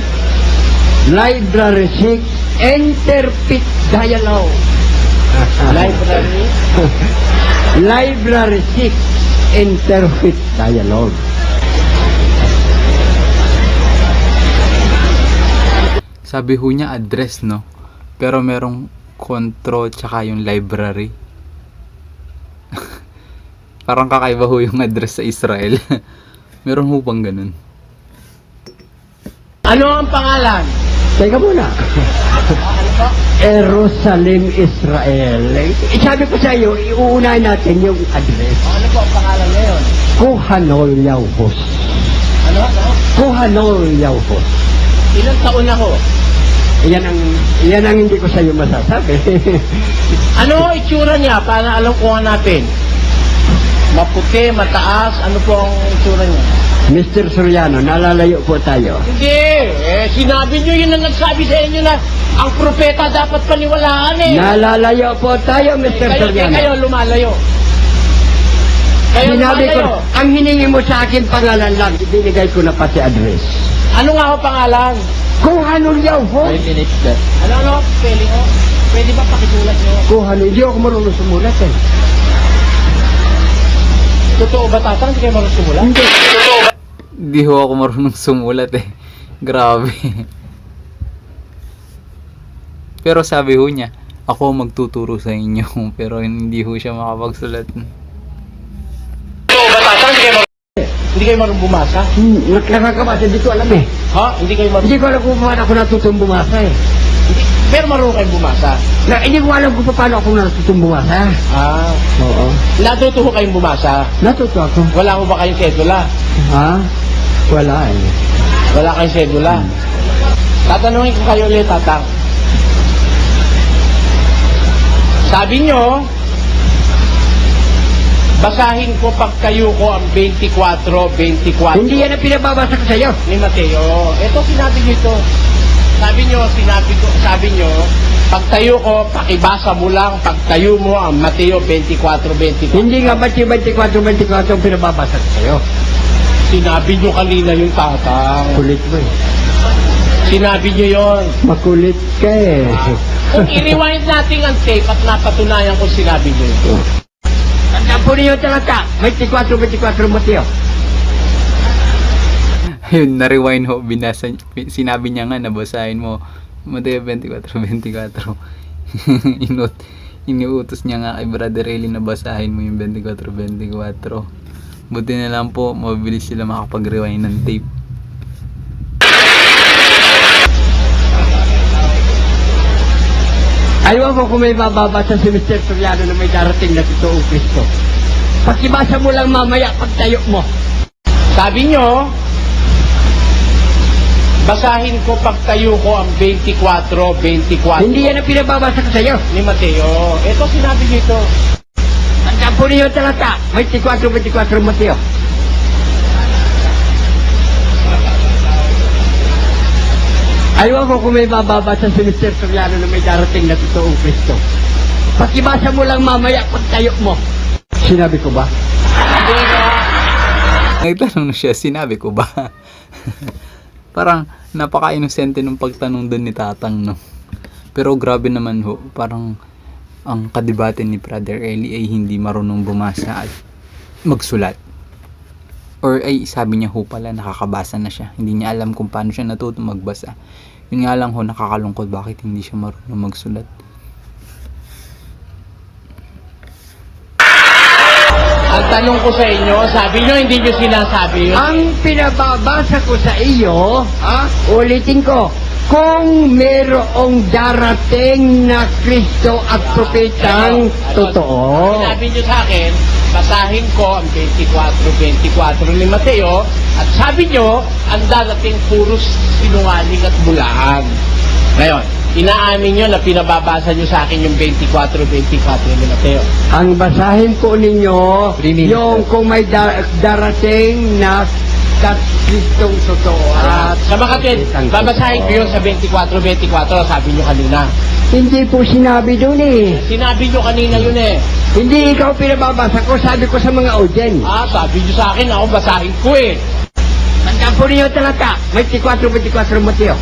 S3: Library 6, Interpret Dialogue.
S4: Library?
S3: Library 6, Interpret Dialogue.
S1: Sabi ho niya address, no? Pero merong kontro tsaka yung library. Parang kakaiba ho yung address sa Israel. Meron ho bang ganun?
S4: Ano ang pangalan?
S3: Teka muna.
S4: Ano po?
S3: Jerusalem, Israel. Sabi ko sa iyo, iuunahin natin yung address.
S4: Ano po ang pangalan ngayon?
S3: Kohanol Yauhos.
S4: Ano?
S3: Kohanol Yauhos.
S4: Ilang taon na ho?
S3: Yan ang hindi ko sa iyo masasabi.
S4: Ano itsura niya para alam ko natin? Maputi, mataas, ano po ang itsura niya?
S3: Mr. Soriano, nalalayo po tayo.
S4: Hindi, sinabi niyo yun ang nagsabi sa inyo na ang propeta dapat paniwalaan eh.
S3: Nalalayo po tayo, Mr. Soriano.
S4: Kayo lumalayo. Kayo
S3: Sinabi ko,
S4: lumalayo.
S3: ang hiningi mo sa akin pangalan lang, ibinigay ko na pati address.
S4: Ano nga ho pangalan?
S3: Kohanol Yauhos.
S4: Ano, spelling ho? Pwede ba pakisulat niyo?
S3: Kohanol, hindi ako marunong sumulat eh.
S4: Totoo ba tatang? Hindi kayo marunong sumulat?
S3: Hindi.
S1: Di ho ako marunong sumulat eh. Grabe. Pero sabi ho niya, ako magtuturo sa inyo. Pero hindi ho siya makapagsulat.
S4: Totoo ba tatang? Hindi kayo marunong bumasa?
S3: Nakakabasa, hindi ko alam eh.
S4: Ha? Hindi kayo marunong?
S3: Hindi ko alam kung paano ako natutong bumasa eh.
S4: Pero marunong kayong bumasa?
S3: Hindi ko alam kung paano ako natutong bumasa.
S4: Ah.
S3: Oo.
S4: Natuto ho kayong bumasa?
S3: Natuto ako.
S4: Wala ho ba kayong sedula?
S3: Ha? Wala eh.
S4: Wala kayong sedula? Tatanungin ko kayo ulit, tatang. Sabi nyo, basahin ko pagkayo ko ang 24.
S3: Hindi yan ang pinababasa ko sa'yo.
S4: Ni Mateo. Ito sinabi nyo ito. Sabi nyo, pagtayo ko, pakibasa mo lang, pagtayo mo ang Mateo 24.
S3: Hindi nga ba't yung 24 ang pinababasa ko sa'yo?
S4: Sinabi nyo kanina yung tatang.
S3: Kulit mo eh.
S4: Sinabi nyo yon.
S3: Makulit ka eh.
S4: Kung i-rewind natin ang tape at napatunayan kung sinabi nyo yun.
S3: Tandaan po ninyo talaga. 24 Mateo.
S1: Ayun, na-rewind ho, sinabi niya nga, nabasahin mo, Mateo 24. Iniutos niya nga kay Brother Eli na basahin mo yung 24. Buti na lang po, mabilis sila makapag-rewind ng tape.
S3: Ayaw ko kung may mababasa si Mr. Soriano na may darating na totoong Kristo. Pakibasa mo lang mamaya pagtayo mo.
S4: Sabi nyo, basahin ko pagtayo ko ang 24.
S3: Hindi yan ang pinababasa ko sa'yo.
S4: Ni Mateo. Ito sinabi nyo ito.
S3: Tandaan po ninyo talaga. 24 Mateo. Ayaw ko kung may mababasa si Mr. Soriano na may darating na totoong Kristo. Pakibasa mo lang mamaya pagtayo mo. Sinabi ko ba?
S4: Hindi na.
S1: Nagtanong na siya, sinabi ko ba? Parang napaka-inosente nung pagtanong doon ni tatang, no? Pero grabe naman ho, parang ang kadebate ni Brother Eli ay hindi marunong bumasa at magsulat. Or ay sabi niya ho pala nakakabasa na siya. Hindi niya alam kung paano siya natuto magbasa. Yun nga lang ho, nakakalungkot bakit hindi siya marunong magsulat.
S4: tanong ko sa inyo, sabi nyo hindi nyo sinasabi yun.
S3: Ang pinababasa ko sa iyo, ulitin ko, kung merong darating na Kristo at propetang totoo.
S4: Sinabi nyo sa akin, basahin ko ang 24 ni Mateo, at sabi nyo, ang darating puros sinungaling at bulaan. Ngayon, inaamin nyo na pinababasa nyo sa akin yung 24 ni Mateo.
S3: Ang basahin po ninyo, yung kung may darating na Kristong totoo at
S4: Sa mga kapatid, babasahin ko yun sa 24, sabi nyo kanina.
S3: hindi po sinabi doon eh.
S4: Sinabi nyo kanina yun eh.
S3: Hindi ikaw pinababasa ko, sabi ko sa mga audience.
S4: Sabi nyo sa akin, ako basahin ko eh.
S3: Tandaan po ninyo talaga, may 24 Mateo.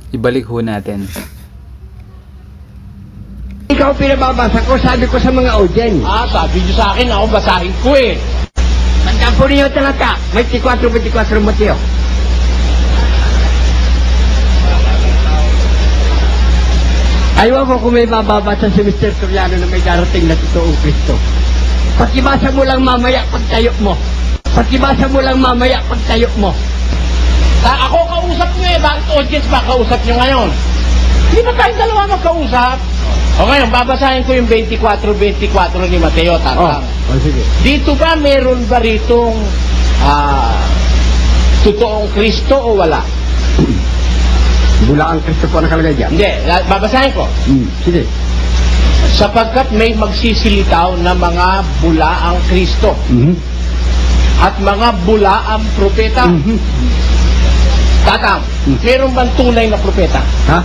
S1: Ibalik ho natin.
S3: Ikaw pinababasa ko, sabi ko sa mga audience.
S4: Sabi nyo sa akin, ako basahin ko eh.
S3: Tandaan po ninyo talaga, may 24 Mateo. Ayaw ko kung may bababasa si Mr. Soriano na may darating na totoong Kristo. Pakibasa mo lang mamaya pagtayo mo. Pakibasa mo lang mamaya pagtayo mo.
S4: Ako kausap nyo eh, bakit audience ba kausap nyo ngayon? Hindi ba tayong dalawa magkausap? O ngayon, babasahin ko yung 24 ni Mateo, tatang.
S3: Sige.
S4: Dito ba meron ba ritong totoong Kristo o wala?
S3: Bulaang Kristo po nakalagay dyan.
S4: Hindi, babasahin ko.
S3: Sige.
S4: Sapagkat may magsisilitaw na mga bulaang Kristo at mga bulaang propeta. Tatang, meron bang tunay na propeta?
S3: Ha?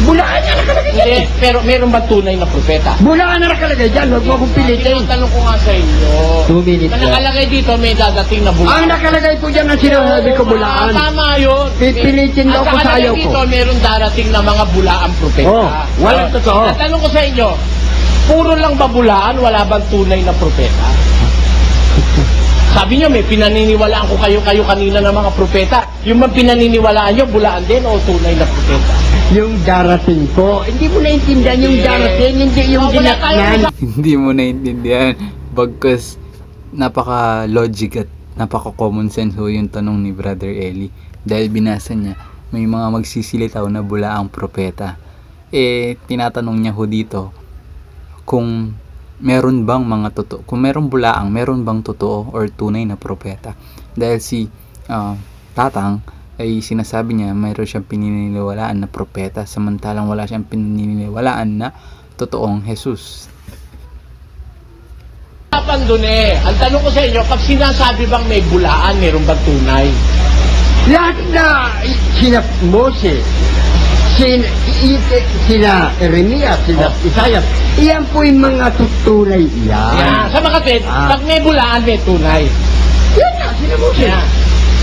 S3: Bulaan na nakalagay dyan.
S4: Hindi, pero meron bang tunay na propeta?
S3: Bulaan na nakalagay dyan. Huwag mo akong pilitin.
S4: Tanong ko nga sa inyo.
S3: 2 minutes
S4: Na nakalagay dito, may dadating na bulaan.
S3: Ang nakalagay po dyan ang sinasabi ko bulaan.
S4: Tama yun.
S3: Pipilitin daw
S4: At
S3: ko sa
S4: nakalagay
S3: ayaw ko.
S4: dito, meron darating na mga bulaang propeta.
S3: Walang totoo.
S4: Tanong ko sa inyo, puro lang ba bulaan, wala bang tunay na propeta? Sabi nyo, may pinaniniwalaan ko kayo kanina ng mga propeta. Yung mga pinaniniwalaan nyo, bulaan din o tunay na propeta?
S3: Yung darating po, hindi mo naintindihan yung darating, hindi yung
S4: Wala tayo
S3: dinatnan.
S1: Hindi mo naintindihan. Bagkus napaka-logic at napaka-common sense ho yung tanong ni Brother Eli. Dahil binasa niya, may mga magsisilitaw na bulaang propeta. Tinatanong niya ho dito kung meron bang mga totoo, kung meron bulaang, meron bang totoo or tunay na propeta. Dahil si Tatang ay sinasabi niya mayroon siyang pinaniniwalaan na propeta, samantalang wala siyang pinaniniwalaan na totoong Jesus.
S4: Usapan dun eh. Ang tanong ko sa inyo, pag sinasabi bang may bulaan, meron bang tunay?
S3: Lahat na sina Moses, sina Jeremias, sina Isaiah, iyan po yung mga tutunay yan.
S4: Sa mga kapatid, pag may bulaan, may tunay.
S3: Yan na, sina Moses.
S4: Yan.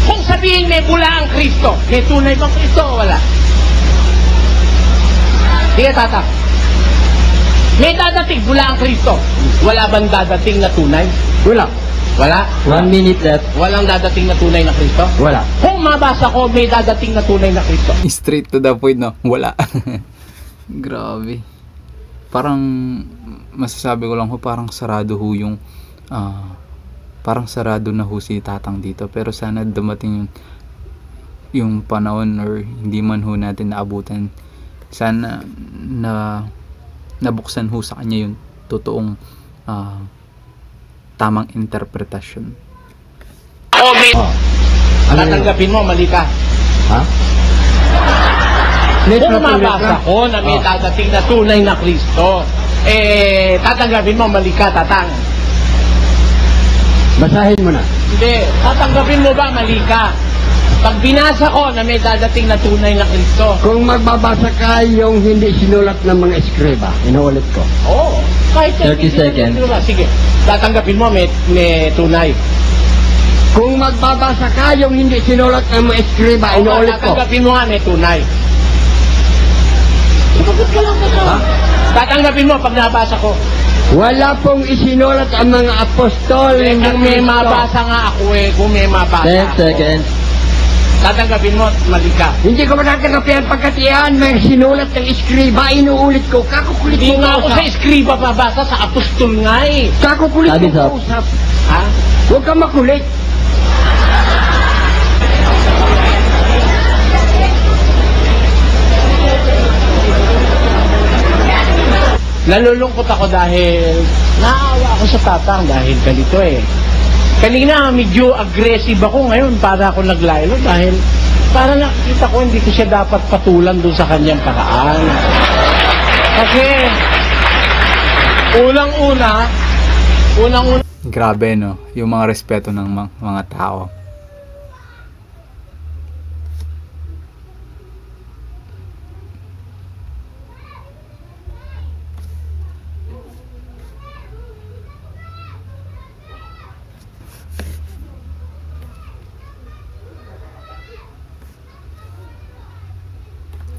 S4: Kung sabihin may bulaang Kristo, may tunay bang Kristo o wala? Sige, tatak. May dadating bulaang Kristo. Wala bang dadating na tunay?
S3: Wala.
S4: Wala?
S3: 1 minute left.
S4: Walang dadating na tunay na Kristo?
S3: Wala.
S4: Kung mabasa ko, may dadating na tunay na Kristo.
S1: Straight to the point, no? Wala. Grabe. Parang masasabi ko lang ho, parang sarado ho yung parang sarado na ho si Tatang dito. Pero sana dumating yung panahon or hindi man ho natin naabutan. Sana na nabuksan ho sa kanya yung totoong tamang interpretasyon.
S4: May tatanggapin mo, mali ka.
S3: Ha?
S4: Kung mabasa ko na may dadating na tunay na Kristo, tatanggapin mo, mali ka, tatang.
S3: Basahin mo na.
S4: Hindi, tatanggapin mo ba, mali ka? Pag binasa ko na may dadating na tunay na Kristo,
S3: Kung magbabasa ka yung hindi sinulat ng mga eskriba, inuulit ko.
S4: kahit
S3: 30 seconds.
S4: Sige, tatanggapin mo, may tunay.
S3: Kung magbabasa ka yung hindi sinulat ng mga eskriba, inuulit ko.
S4: Tatanggapin mo nga, may tunay.
S3: Ha?
S4: Tatanggapin mo pag nabasa ko.
S3: Wala pong isinulat ang mga apostol.
S4: Kung may mabasa nga ako kung may mabasa
S3: 10 seconds.
S4: tatanggapin mo at mali ka.
S3: Hindi ko matatanggapin pagkat yan may sinulat ng iskriba, inuulit ko. Kakukulit
S4: Hindi
S3: mo
S4: nga ako sa
S3: kausap.
S4: iskriba babasa, sa apostol nga eh.
S3: Kakukulit
S2: Sabi,
S3: mo
S2: Sap.
S3: kausap.
S4: Ha?
S3: Huwag kang makulit.
S4: Nalulungkot ako dahil naawa ako sa tatang dahil ganito eh. Kanina medyo aggressive ako, ngayon para ako naglaylo dahil para nakita ko hindi ko siya dapat patulan doon sa kanyang paraan. Kasi unang-una
S1: Grabe no, yung mga respeto ng mga tao.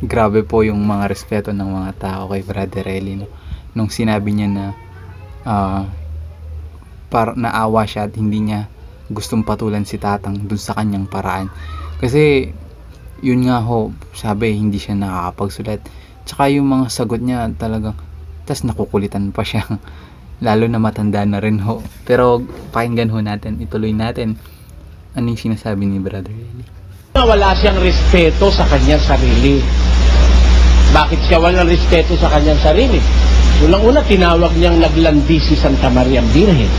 S1: Grabe po yung mga respeto ng mga tao kay Brother Eli no. Nung sinabi niya na para naawa siya at hindi niya gustong patulan si tatang dun sa kanyang paraan. Kasi yun nga ho, sabi hindi siya nakakapagsulat. Tsaka yung mga sagot niya talagang tas nakukulitan pa siya. Lalo na matanda na rin ho. Pero pakinggan ho natin, ituloy natin ano yung sinasabi ni Brother Eli.
S4: wala siyang respeto sa kanyang sarili. Bakit siya walang respeto sa kanyang sarili? Unang-una, tinawag niyang naglandi si Santa Maria Virgen.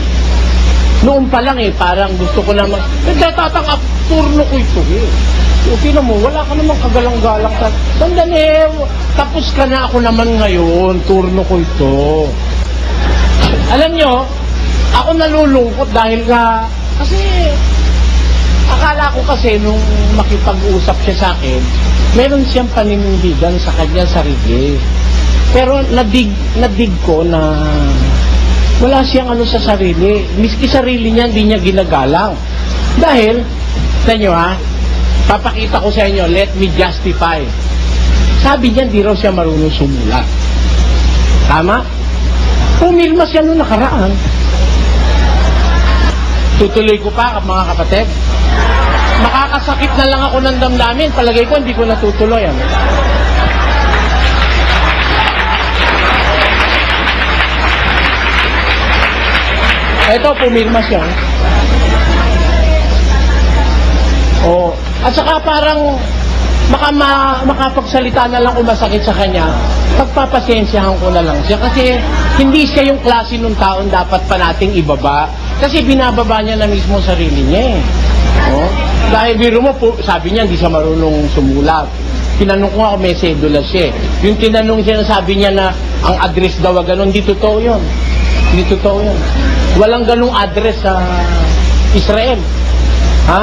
S4: Noon pa lang parang gusto ko naman, nagtatang turno ko ito Okay na mo, wala ka namang kagalang-galak. Sandali, tapos ka na ako naman ngayon, turno ko ito. Alam nyo, ako nalulungkot dahil kasi akala ko kasi nung makipag-usap siya sa akin, meron siyang paninindigan sa kanyang sarili. Pero nadig ko na wala siyang ano sa sarili. Miski sarili niya, hindi niya ginagalang. Dahil, sa inyo papakita ko sa inyo, let me justify. Sabi niya, di raw siya marunong sumulat. Tama? Pumilma siya noong nakaraan. Tutuloy ko pa, mga kapatid. Makakasakit na lang ako ng damdamin. Palagay ko, hindi ko natutuloy. Ito, pumirma siya. Oh. At saka parang makapagsalita na lang kung masakit sa kanya, pagpapasensyahan ko na lang siya. Kasi hindi siya yung klase ng taon dapat pa nating ibaba. Kasi binababa niya na mismo sarili niya eh. Oh. Dahil biro mo, sabi niya hindi siya marunong sumulat. Tinanong ko nga kung may sedula siya. Yung tinanong siya na sabi niya na ang address daw gano'n, hindi totoo yun. Hindi totoo yun. Walang ganung address sa Israel. Ha?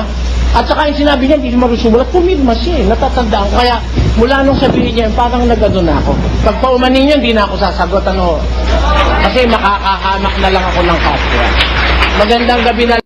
S4: At saka yung sinabi niya, hindi siya marunong sumulat, pumirma siya. Natatandaan ko. Kaya mula nung sabihin niya, parang nagano na ako. Pag paumanin niya, hindi na ako sasagot. Kasi makakahamak na lang ako ng kapwa. Magandang gabi na